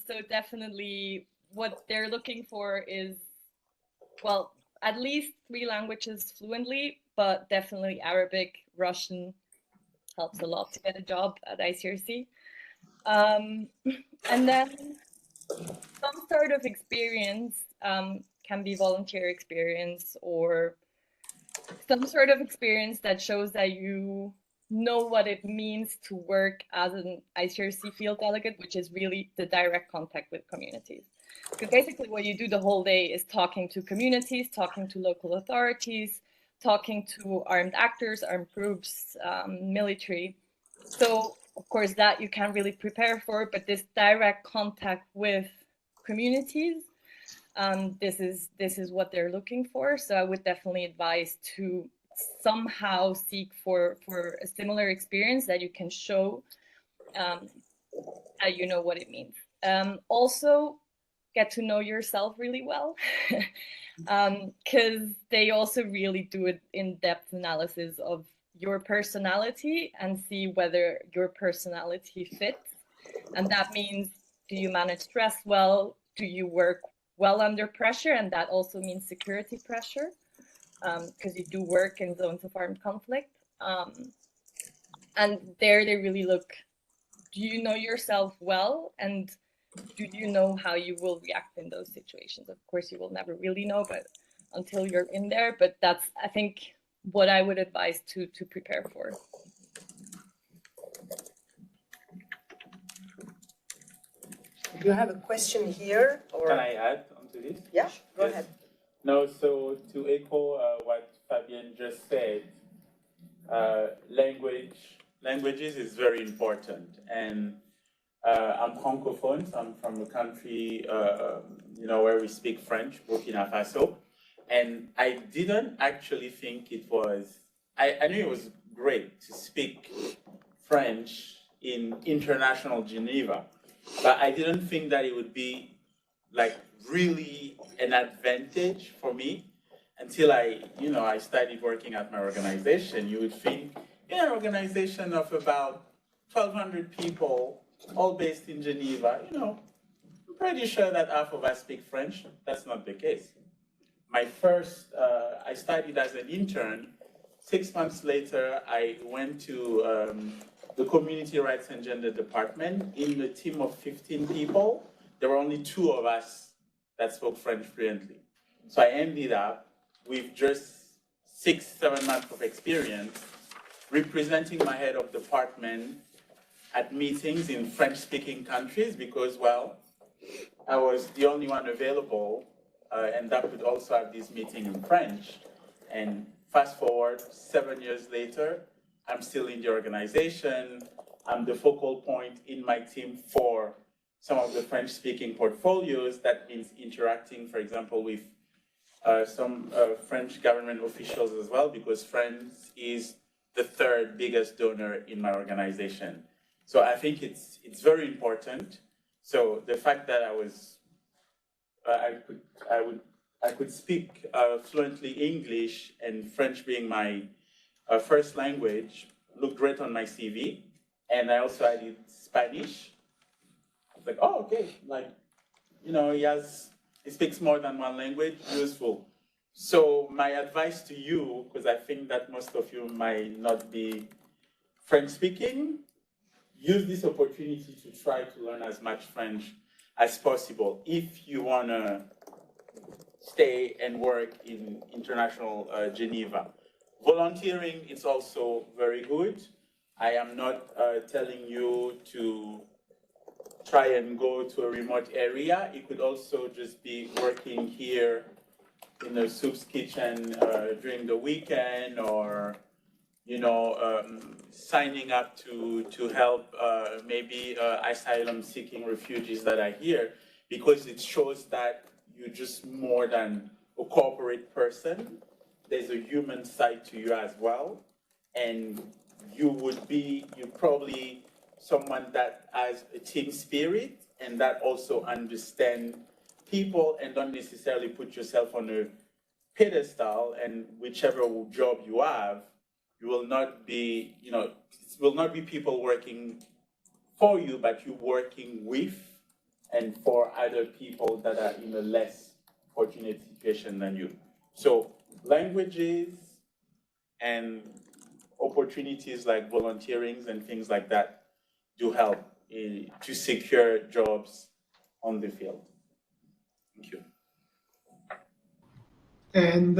So definitely what they're looking for is, well, at least 3 languages fluently, but definitely Arabic, Russian helps a lot to get a job at ICRC. And then some sort of experience, can be volunteer experience or some sort of experience that shows that you know what it means to work as an ICRC field delegate, which is really the direct contact with communities. Because basically what you do the whole day is talking to communities, talking to local authorities, talking to armed actors, armed groups, military. So of course that you can't really prepare for, but this direct contact with communities, this is what they're looking for. So I would definitely advise to somehow seek for a similar experience that you can show that you know what it means. Also, get to know yourself really well, because they also really do an in-depth analysis of your personality and see whether your personality fits. And that means, do you manage stress well? Do you work well under pressure? And that also means security pressure, because you do work in zones of armed conflict. And there they really look, do you know yourself well? And do you know how you will react in those situations? Of course, you will never really know, but until you're in there. But that's, I think, what I would advise to prepare for. Do you have a question here? Or... Can I add onto this? Yeah, go Yes. ahead. No, so to echo what Fabienne just said, languages is very important. And I'm francophone, so I'm from a country, where we speak French, Burkina Faso. And I didn't actually think it was, I knew it was great to speak French in international Geneva, but I didn't think that it would be like really an advantage for me until I started working at my organization. You would think, an organization of about 1,200 people, all based in Geneva, I'm pretty sure that half of us speak French. That's not the case. I started as an intern. 6 months later, I went to the Community Rights and Gender Department. In a team of 15 people, there were only 2 of us that spoke French fluently. So I ended up with just 6-7 months of experience representing my head of department at meetings in French-speaking countries because, well, I was the only one available, and that would also have this meeting in French. And fast forward 7 years later, I'm still in the organization. I'm the focal point in my team for some of the French-speaking portfolios. That means interacting, for example, with some French government officials as well, because France is the 3rd biggest donor in my organization. So I think it's very important. So the fact that I could speak fluently English and French being my first language looked great on my CV. And I also added Spanish. I was like, oh, okay, he speaks more than one language, useful. So my advice to you, because I think that most of you might not be French speaking, use this opportunity to try to learn as much French as possible if you want to stay and work in international Geneva. Volunteering is also very good. I am not telling you to try and go to a remote area. It could also just be working here in a soup's kitchen during the weekend, or signing up to help maybe asylum-seeking refugees that are here, because it shows that you're just more than a corporate person. There's a human side to you as well, and you probably someone that has a team spirit and that also understand people and don't necessarily put yourself on a pedestal, and whichever job you have, you will not be, you know, it will not be people working for you, but you working with and for other people that are in a less fortunate situation than you. So languages and opportunities like volunteering and things like that do help to secure jobs on the field. Thank you. And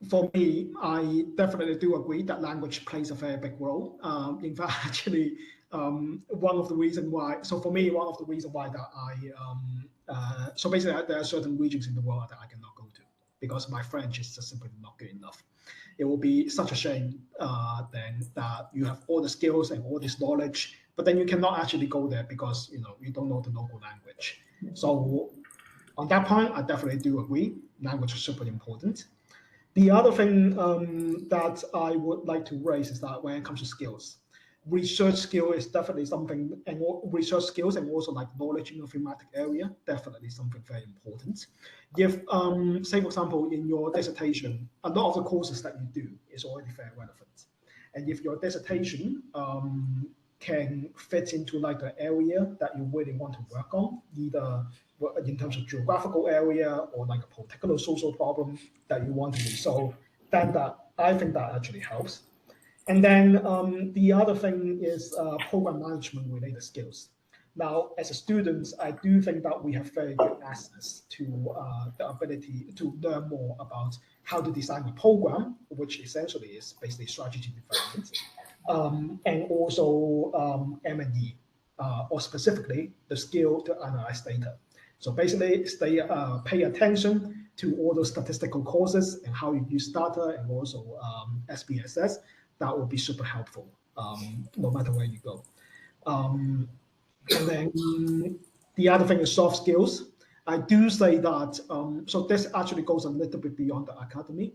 for me, I definitely do agree that language plays a very big role. In fact, actually, one of the reasons why, so for me, one of the reasons why that so basically there are certain regions in the world that I cannot go to because my French is just simply not good enough. It will be such a shame then that you have all the skills and all this knowledge, but then you cannot actually go there because you don't know the local language. So on that point, I definitely do agree. Language is super important. The other thing that I would like to raise is that when it comes to skills, research skill is definitely something, and research skills and also like knowledge in the thematic area, definitely something very important. If, say for example, in your dissertation, a lot of the courses that you do is already very relevant. And if your dissertation can fit into like the area that you really want to work on, either in terms of geographical area or like a particular social problem that you want to resolve, then I think that actually helps. And then the other thing is program management related skills. Now, as a student, I do think that we have very good access to the ability to learn more about how to design a program, which essentially is basically strategy development, and also M&E, or specifically the skill to analyze data. So basically, pay attention to all those statistical courses and how you use data and also SPSS. That will be super helpful, no matter where you go. And then the other thing is soft skills. I do say that, so this actually goes a little bit beyond the academy,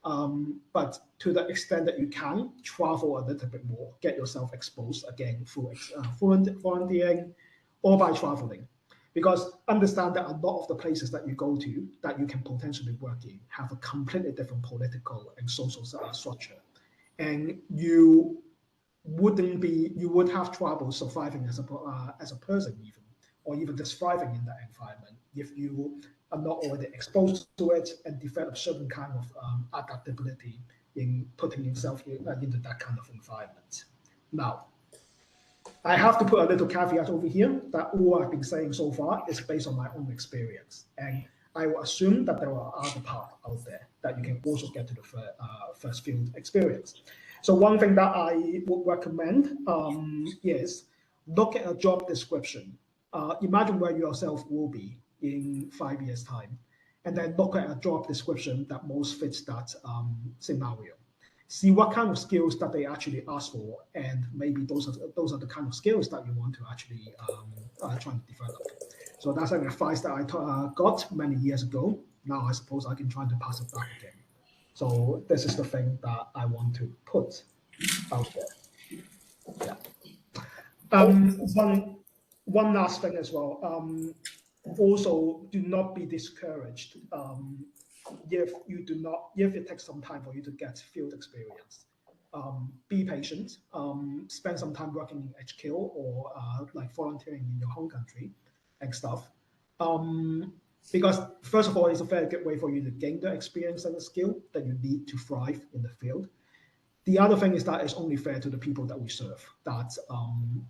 but to the extent that you can, travel a little bit more, get yourself exposed again through volunteering or by traveling. Because understand that a lot of the places that you go to that you can potentially work in have a completely different political and social structure. And you would have trouble surviving as a person even, or even just thriving in that environment if you are not already exposed to it and develop certain kind of adaptability in putting yourself into that kind of environment. Now, I have to put a little caveat over here that all I've been saying so far is based on my own experience. And I will assume that there are other paths out there that you can also get to the first field experience. So one thing that I would recommend is look at a job description. Imagine where yourself will be in 5 years' time, and then look at a job description that most fits that scenario. See what kind of skills that they actually ask for, and maybe those are the kind of skills that you want to actually try to develop. So that's an advice that I got many years ago. Now I suppose I can try to pass it back again. So this is the thing that I want to put out there. Yeah. One last thing as well. Also, do not be discouraged if it takes some time for you to get field experience. Be patient. Spend some time working in HQ or like volunteering in your home country and stuff. Because first of all, it's a very good way for you to gain the experience and the skill that you need to thrive in the field. The other thing is that it's only fair to the people that we serve, that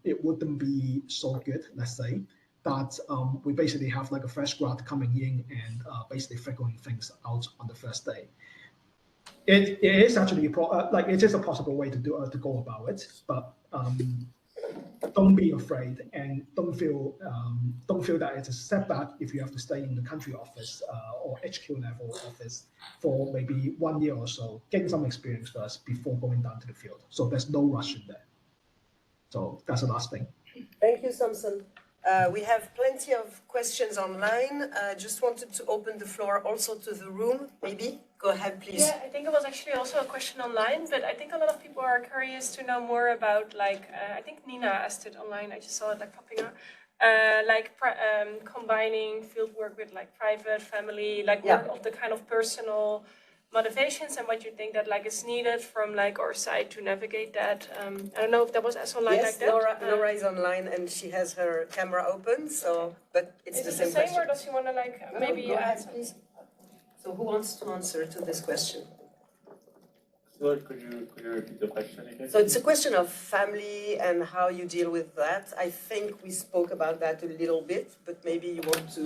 it wouldn't be so good, let's say, that we basically have like a fresh grad coming in and basically figuring things out on the first day. It is actually it is a possible way to go about it, but don't be afraid and don't feel that it's a setback if you have to stay in the country office or HQ level office for maybe 1 year or so, gain some experience first before going down to the field. So there's no rush in there. So that's the last thing. Thank you, Samson. We have plenty of questions online. Just wanted to open the floor also to the room, maybe. Go ahead, please. Yeah, I think it was actually also a question online, but I think a lot of people are curious to know more about, like, I think Nina asked it online, I just saw it like popping up, combining field work with like private, family, like work of the kind of personal motivations and what you think that like is needed from like our side to navigate that. I don't know if that was as online Yes, like that. Laura is online and she has her camera open, so, but it's Is the it same the same question. or does she want to like maybe Go add ahead, some? please. So who wants to answer to this question? So could you repeat the question again? So it's a question of family and how you deal with that. I think we spoke about that a little bit, but maybe you want to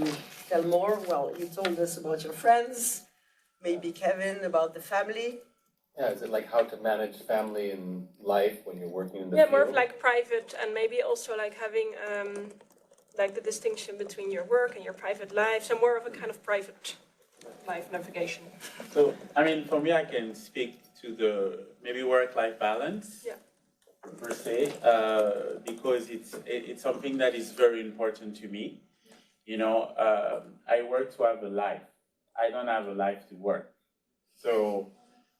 tell more. Well, you told us about your friends, maybe Kevin about the family. Yeah, is it like how to manage family and life when you're working in the Yeah, field? more of like private and maybe also like having like the distinction between your work and your private life. So more of a kind of private life navigation. So, I mean, for me, I can speak to the maybe work-life balance, per se, because it's something that is very important to me. You know, I work to have a life. I don't have a life to work. So,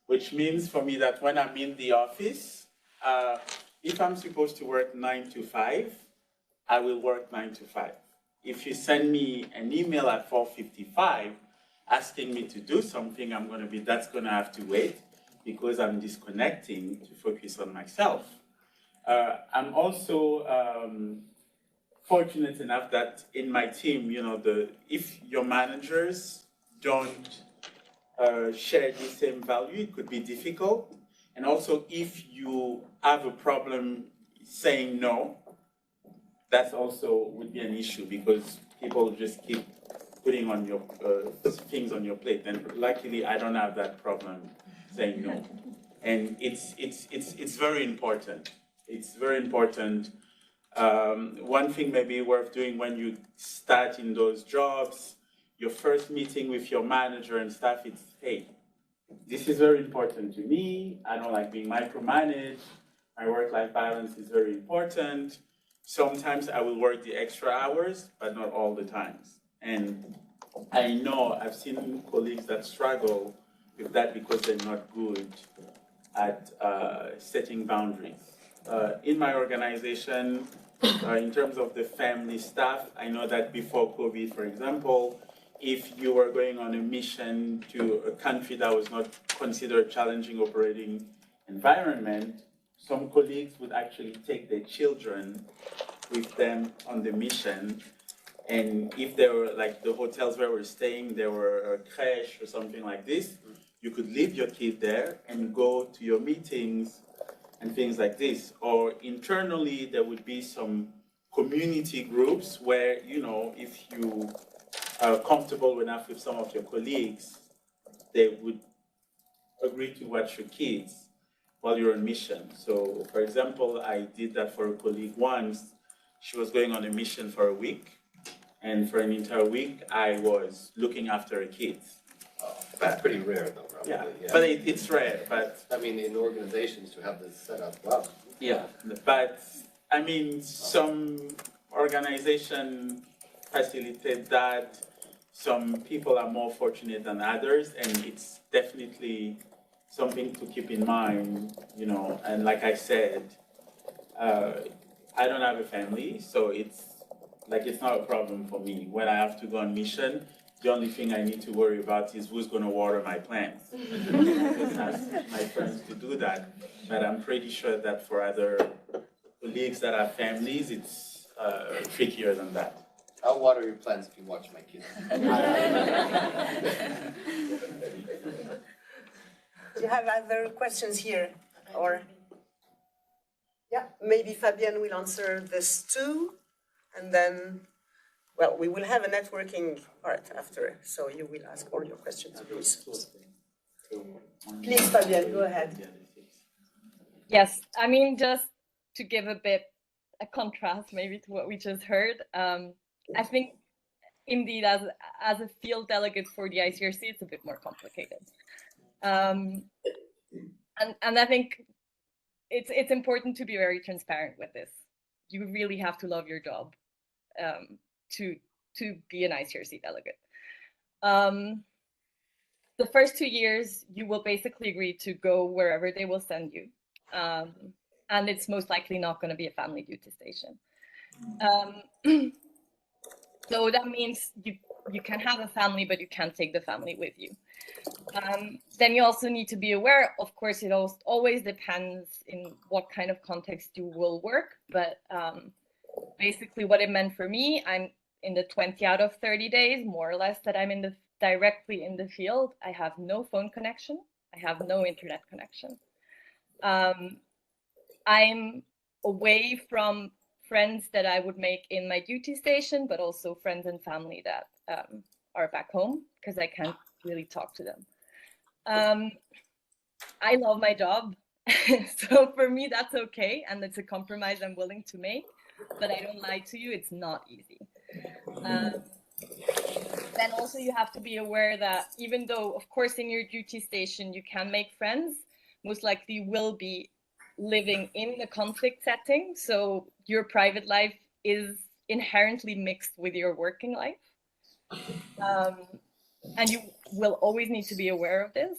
which means for me that when I'm in the office, if I'm supposed to work 9 to 5, I will work 9 to 5. If you send me an email at 4:55 asking me to do something, that's gonna have to wait because I'm disconnecting to focus on myself. I'm also fortunate enough that in my team, you know, if your managers don't share the same value, it could be difficult. And also, if you have a problem saying no, that's also would be an issue because people just keep putting on your things on your plate. And luckily, I don't have that problem saying no. And it's very important. It's very important. One thing maybe worth doing when you start in those jobs, your first meeting with your manager and staff, it's, hey, this is very important to me. I don't like being micromanaged. My work-life balance is very important. Sometimes I will work the extra hours, but not all the times. And I know I've seen colleagues that struggle with that because they're not good at setting boundaries. In my organization, in terms of the family staff, I know that before COVID, for example, if you were going on a mission to a country that was not considered challenging operating environment, some colleagues would actually take their children with them on the mission. And if they were like the hotels where we're staying, there were a crèche or something like this, you could leave your kid there and go to your meetings and things like this. Or internally, there would be some community groups where, you know, if you are comfortable enough with some of your colleagues, they would agree to watch your kids while you're on mission. So, for example, I did that for a colleague once. She was going on a mission for a week, and for an entire week, I was looking after her kids. That's pretty rare though, probably. Yeah, but it's rare, but... I mean, in organizations to have this set up, wow. Yeah, but I mean, some organizations facilitate that. Some people are more fortunate than others, and it's definitely something to keep in mind, you know. And like I said, I don't have a family, so it's not a problem for me. When I have to go on mission, the only thing I need to worry about is who's going to water my plants. Because I ask my friends to do that, but I'm pretty sure that for other colleagues that have families, it's trickier than that. I'll water your plants if you watch my kids. Do you have other questions here? Or yeah, maybe Fabienne will answer this too, and then, well, we will have a networking part after, so you will ask all your questions, please. Please, Fabienne, go ahead. Yes, I mean, just to give a contrast maybe to what we just heard, I think indeed as a field delegate for the ICRC, it's a bit more complicated. And I think it's important to be very transparent with this. You really have to love your job. to be an ICRC delegate. The first 2 years, you will basically agree to go wherever they will send you. And it's most likely not going to be a family duty station. So that means you can have a family, but you can't take the family with you. Then you also need to be aware, of course, it always depends in what kind of context you will work. But basically what it meant for me, I'm in the 20 out of 30 days, more or less, that I'm directly in the field. I have no phone connection. I have no internet connection. I'm away from friends that I would make in my duty station, but also friends and family that are back home, because I can't really talk to them. I love my job, so for me that's okay, and it's a compromise I'm willing to make, but I don't lie to you, it's not easy. Then also you have to be aware that even though, of course, in your duty station you can make friends, most likely you will be living in a conflict setting, so your private life is inherently mixed with your working life. And you will always need to be aware of this.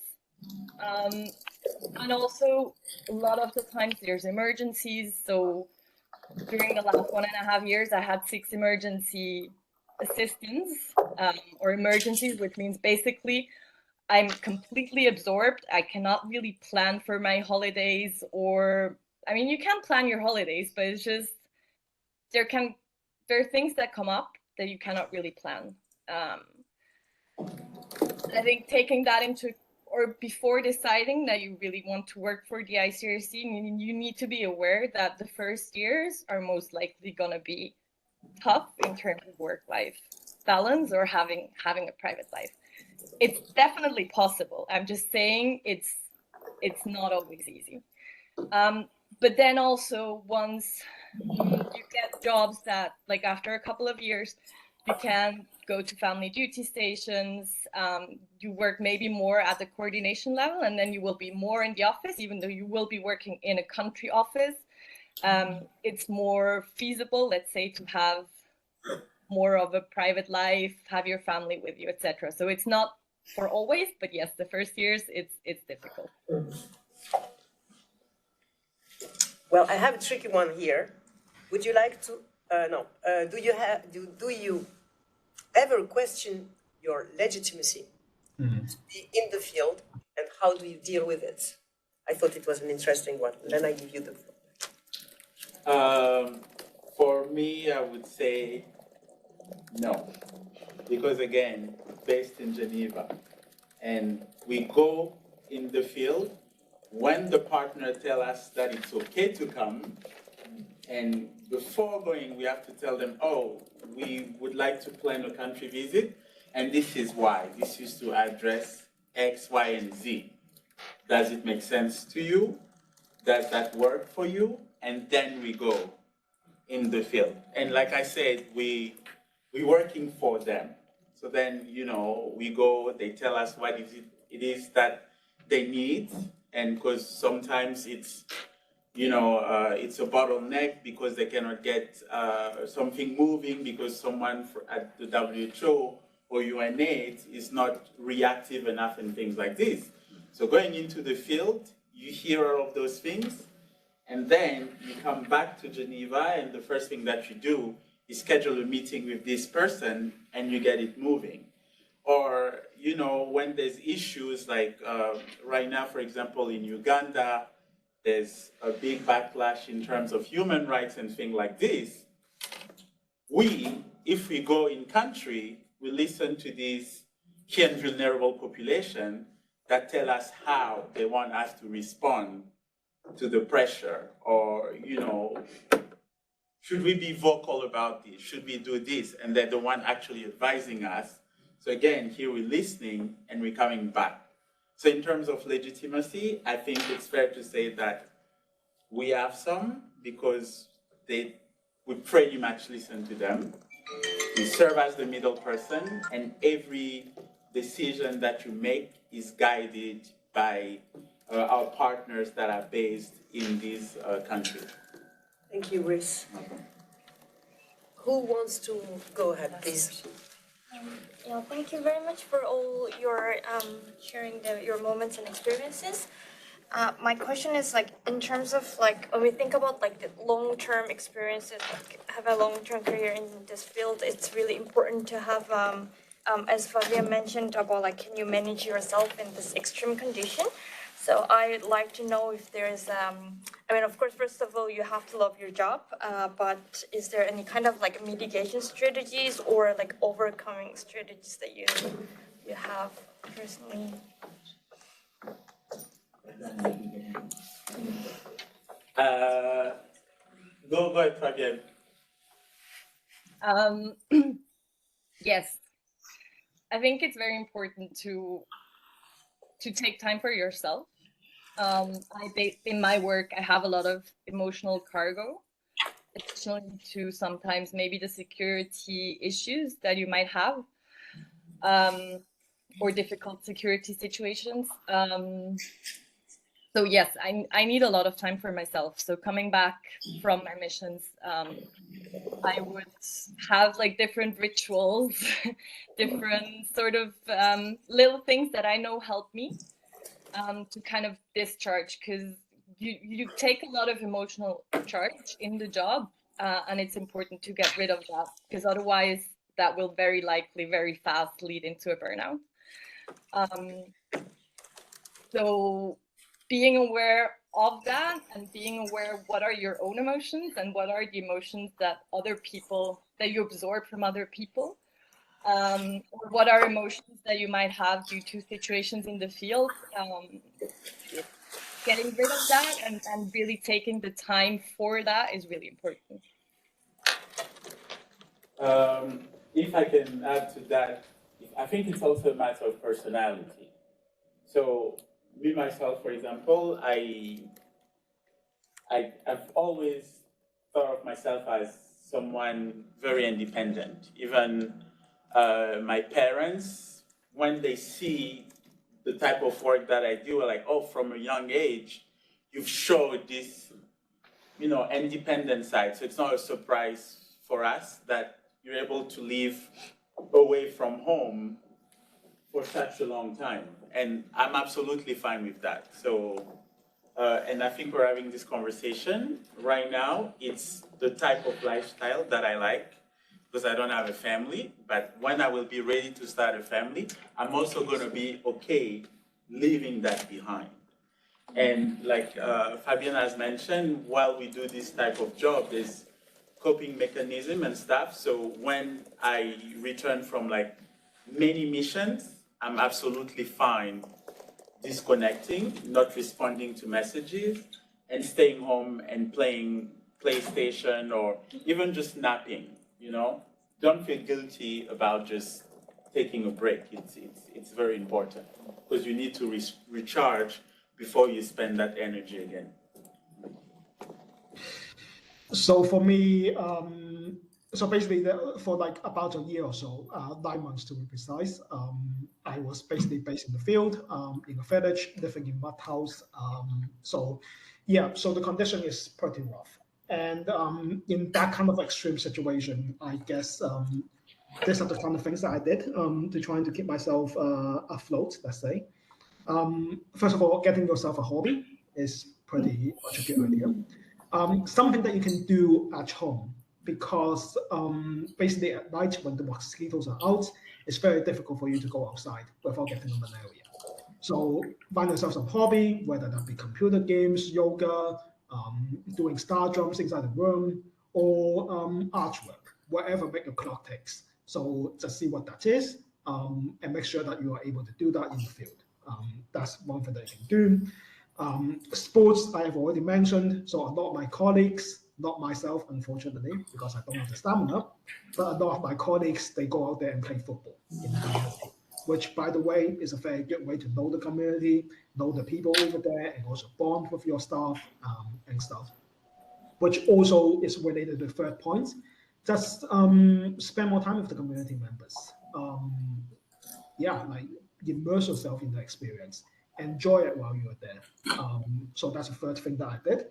And also, a lot of the times there's emergencies. So during the last 1.5 years, I had 6 emergency assistants or emergencies, which means basically I'm completely absorbed. I cannot really plan for my holidays, or, I mean, you can plan your holidays, but it's just, there are things that come up that you cannot really plan. I think taking that into, or before deciding that you really want to work for the ICRC, you need to be aware that the first years are most likely going to be tough in terms of work-life balance or having a private life. It's definitely possible. I'm just saying it's not always easy. But then also once you get jobs that, like, after a couple of years, you can go to family duty stations, you work maybe more at the coordination level, and then you will be more in the office, even though you will be working in a country office. It's more feasible, let's say, to have more of a private life, have your family with you, etc. So it's not for always, but yes, the first years it's difficult. Well, I have a tricky one here. Would you like to? Do you ever question your legitimacy to be in the field, and how do you deal with it? I thought it was an interesting one. Then I give you the floor. For me, I would say no, because again, based in Geneva, and we go in the field when the partner tells us that it's okay to come, and before going, we have to tell them, oh, we would like to plan a country visit, and this is why. This is to address X, Y, and Z. Does it make sense to you? Does that work for you? And then we go in the field. And like I said, we're working for them. So then, we go, they tell us what it is that they need, and because sometimes it's, it's a bottleneck because they cannot get something moving because someone at the WHO or UNAIDS is not reactive enough and things like this. So going into the field, you hear all of those things, and then you come back to Geneva, and the first thing that you do is schedule a meeting with this person, and you get it moving. Or, when there's issues like right now, for example, in Uganda, there's a big backlash in terms of human rights and things like this. If we go in country, we listen to this key and vulnerable population that tell us how they want us to respond to the pressure, or, should we be vocal about this? Should we do this? And they're the one actually advising us. So again, here we're listening and we're coming back. So in terms of legitimacy, I think it's fair to say that we have some, because we pretty much listen to them. We serve as the middle person, and every decision that you make is guided by our partners that are based in this country. Thank you, Rhys. Who wants to go ahead, please? Yeah, thank you very much for all your sharing your moments and experiences. My question is like in terms of like when we think about like the long-term experiences, like have a long-term career in this field, it's really important to have as Fabian mentioned about like can you manage yourself in this extreme condition. So I'd like to know if there's I mean, of course, first of all, you have to love your job, but is there any kind of like mitigation strategies or like overcoming strategies that you have personally? Go ahead, Fabienne. Yes, I think it's very important to take time for yourself. In my work, I have a lot of emotional cargo, additionally to sometimes maybe the security issues that you might have, or difficult security situations. So yes, I need a lot of time for myself. So coming back from my missions, I would have like different rituals, different sort of little things that I know help me to kind of discharge, because you take a lot of emotional charge in the job, and it's important to get rid of that, because otherwise that will very likely very fast lead into a burnout. So being aware of that and being aware of what are your own emotions and what are the emotions that other people, that you absorb from other people, or what are emotions that you might have due to situations in the field. Getting rid of that and really taking the time for that is really important. If I can add to that, I think it's also a matter of personality. So me, myself, for example, I've always thought of myself as someone very independent. Even my parents, when they see the type of work that I do, are like, oh, from a young age, you've showed this, independent side. So it's not a surprise for us that you're able to live away from home for such a long time. And I'm absolutely fine with that. So, and I think we're having this conversation right now. It's the type of lifestyle that I like, because I don't have a family. But when I will be ready to start a family, I'm also going to be okay leaving that behind. And like Fabian has mentioned, while we do this type of job, there's coping mechanism and stuff. So when I return from like many missions, I'm absolutely fine disconnecting, not responding to messages, and staying home and playing PlayStation or even just napping, Don't feel guilty about just taking a break. It's very important, because you need to recharge before you spend that energy again. So for me, so basically for like about a year or so, 9 months to be precise, I was basically based in the field, in a village, living in mud house. So yeah, so the condition is pretty rough. And in that kind of extreme situation, I guess these are the kind of things that I did to trying to keep myself afloat, let's say. First of all, getting yourself a hobby is pretty much a good idea. Something that you can do at home, because basically at night when the mosquitoes are out, it's very difficult for you to go outside without getting a malaria. So find yourself some hobby, whether that be computer games, yoga, doing star jumps inside the room, or artwork, whatever make your clock ticks. So just see what that is, and make sure that you are able to do that in the field. That's one thing that you can do. Sports, I have already mentioned. So a lot of my colleagues, not myself, unfortunately, because I don't have the stamina, but a lot of my colleagues, they go out there and play football in the community, which, by the way, is a very good way to know the community, know the people over there, and also bond with your staff and stuff, which also is related to the third point. Just spend more time with the community members. Yeah, like immerse yourself in the experience. Enjoy it while you're there. So that's the third thing that I did.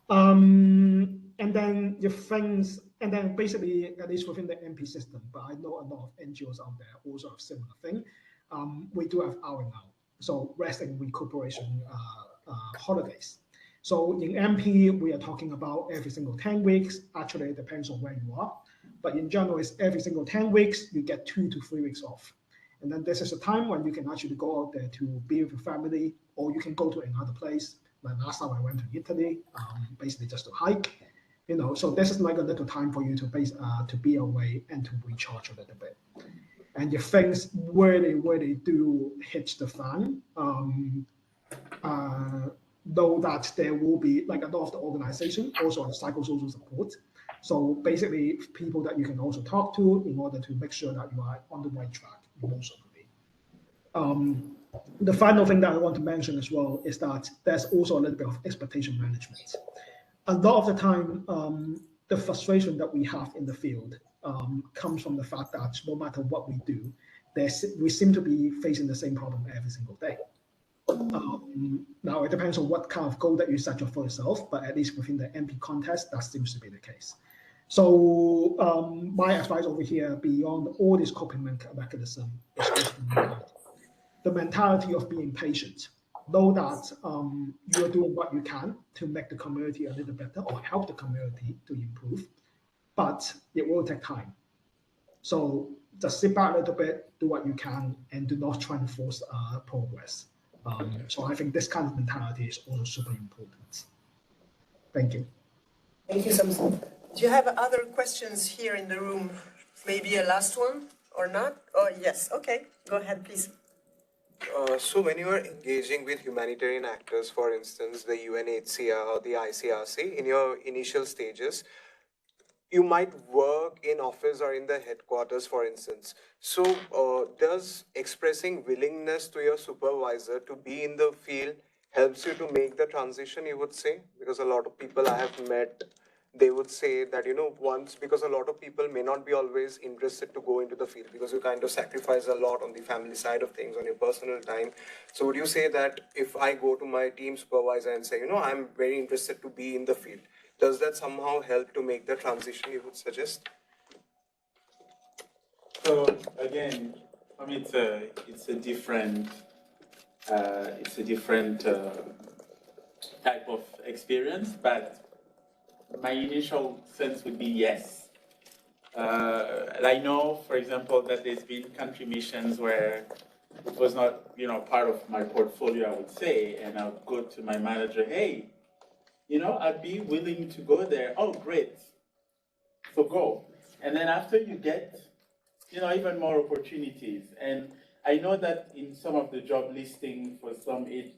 And then if things And then basically, at least within the MP system, but I know a lot of NGOs out there also have similar thing. We do have hour now, so rest and recuperation holidays. So in MP, we are talking about every single 10 weeks. Actually, it depends on where you are. But in general, it's every single 10 weeks, you get 2 to 3 weeks off. And then this is a time when you can actually go out there to be with your family, or you can go to another place. Like last time I went to Italy, basically just to hike. So this is like a little time for you to be away and to recharge a little bit. And if things really do hit the fan, know that there will be like a lot of the organization also have psychosocial support. So basically, people that you can also talk to in order to make sure that you are on the right track emotionally. The final thing that I want to mention as well is that there's also a little bit of expectation management. A lot of the time, the frustration that we have in the field comes from the fact that no matter what we do, we seem to be facing the same problem every single day. Now, it depends on what kind of goal that you set for yourself, but at least within the MP contest, that seems to be the case. So my advice over here, beyond all this coping mechanism, is also the mentality of being patient. Know that you're doing what you can to make the community a little better or help the community to improve, but it will take time. So just sit back a little bit, do what you can, and do not try to force progress. So I think this kind of mentality is also super important. Thank you. Thank you, Samson. Do you have other questions here in the room? Maybe a last one or not? Oh, yes. Okay, go ahead, please. So when you are engaging with humanitarian actors, for instance, the UNHCR or the ICRC, in your initial stages, you might work in office or in the headquarters, for instance. So does expressing willingness to your supervisor to be in the field helps you to make the transition, you would say? Because a lot of people I have met, they would say that, because a lot of people may not be always interested to go into the field because you kind of sacrifice a lot on the family side of things, on your personal time. So would you say that if I go to my team supervisor and say, I'm very interested to be in the field, does that somehow help to make the transition, you would suggest? So again, I mean, it's a different type of experience, but my initial sense would be yes. I know, for example, that there's been country missions where it was not, part of my portfolio, I would say, and I would go to my manager, hey, I'd be willing to go there. Oh, great. So go. And then after you get, even more opportunities. And I know that in some of the job listing for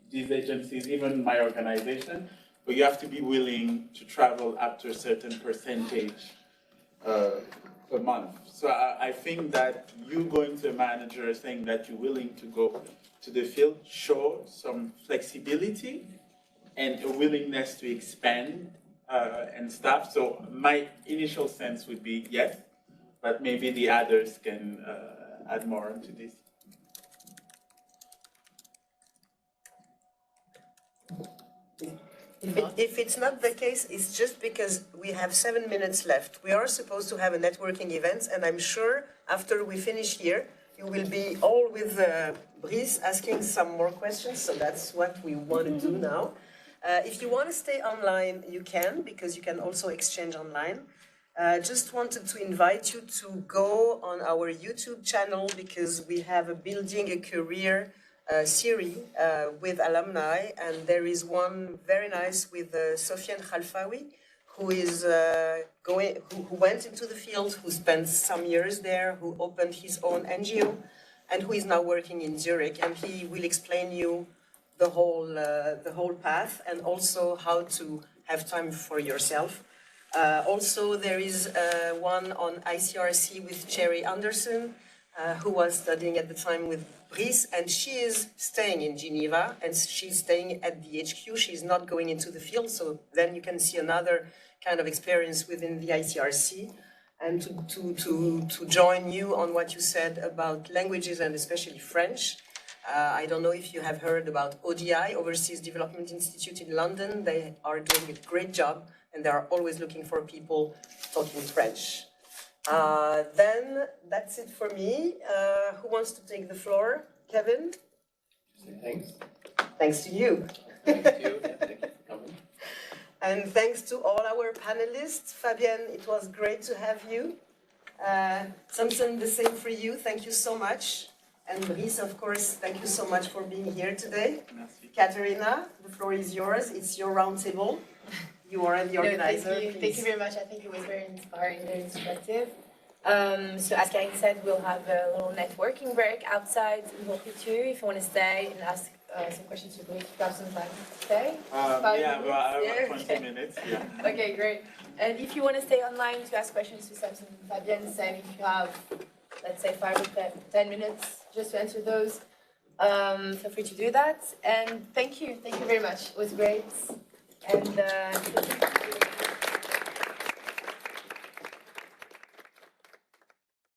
these agencies, even my organization, but you have to be willing to travel up to a certain percentage per month. So I think that you going to a manager saying that you're willing to go to the field shows some flexibility and a willingness to expand and stuff. So my initial sense would be yes, but maybe the others can add more to this. If it's not the case, it's just because we have 7 minutes left. We are supposed to have a networking event, and I'm sure after we finish here, you will be all with Brice asking some more questions, so that's what we want to do now. If you want to stay online, you can, because you can also exchange online. Just wanted to invite you to go on our YouTube channel, because we have a Building a Career series with alumni, and there is one very nice with Sofiane Khalfawi, who is who went into the field, who spent some years there, who opened his own NGO, and who is now working in Zurich, and he will explain you the whole path, and also how to have time for yourself. Also, there is one on ICRC with Cherry Anderson, who was studying at the time with Brice, and she is staying in Geneva, and she's staying at the HQ. She's not going into the field, so then you can see another kind of experience within the ICRC. And to join you on what you said about languages, and especially French, I don't know if you have heard about ODI, Overseas Development Institute in London. They are doing a great job and they are always looking for people talking French. Then that's it for me. Who wants to take the floor? Kevin? Thanks. Thanks to you. Thanks to you. Yeah, thank you for coming. And thanks to all our panelists. Fabienne, it was great to have you. Samson, the same for you. Thank you so much. And Brice, of course, thank you so much for being here today. Merci. Katerina, the floor is yours. It's your round table. You are the organizer. No, thank you very much. I think it was very inspiring, very instructive. So as Karen said, we'll have a little networking break outside in Hopi too. If you want to stay and ask some questions, you have some time to stay. Yeah, well, I Yeah, have 20 okay. minutes. Yeah. Okay, great. And if you want to stay online to ask questions to Samson and Fabienne, same if you have, let's say, 5 or 10 minutes just to answer those, feel free to do that. And thank you very much. It was great. And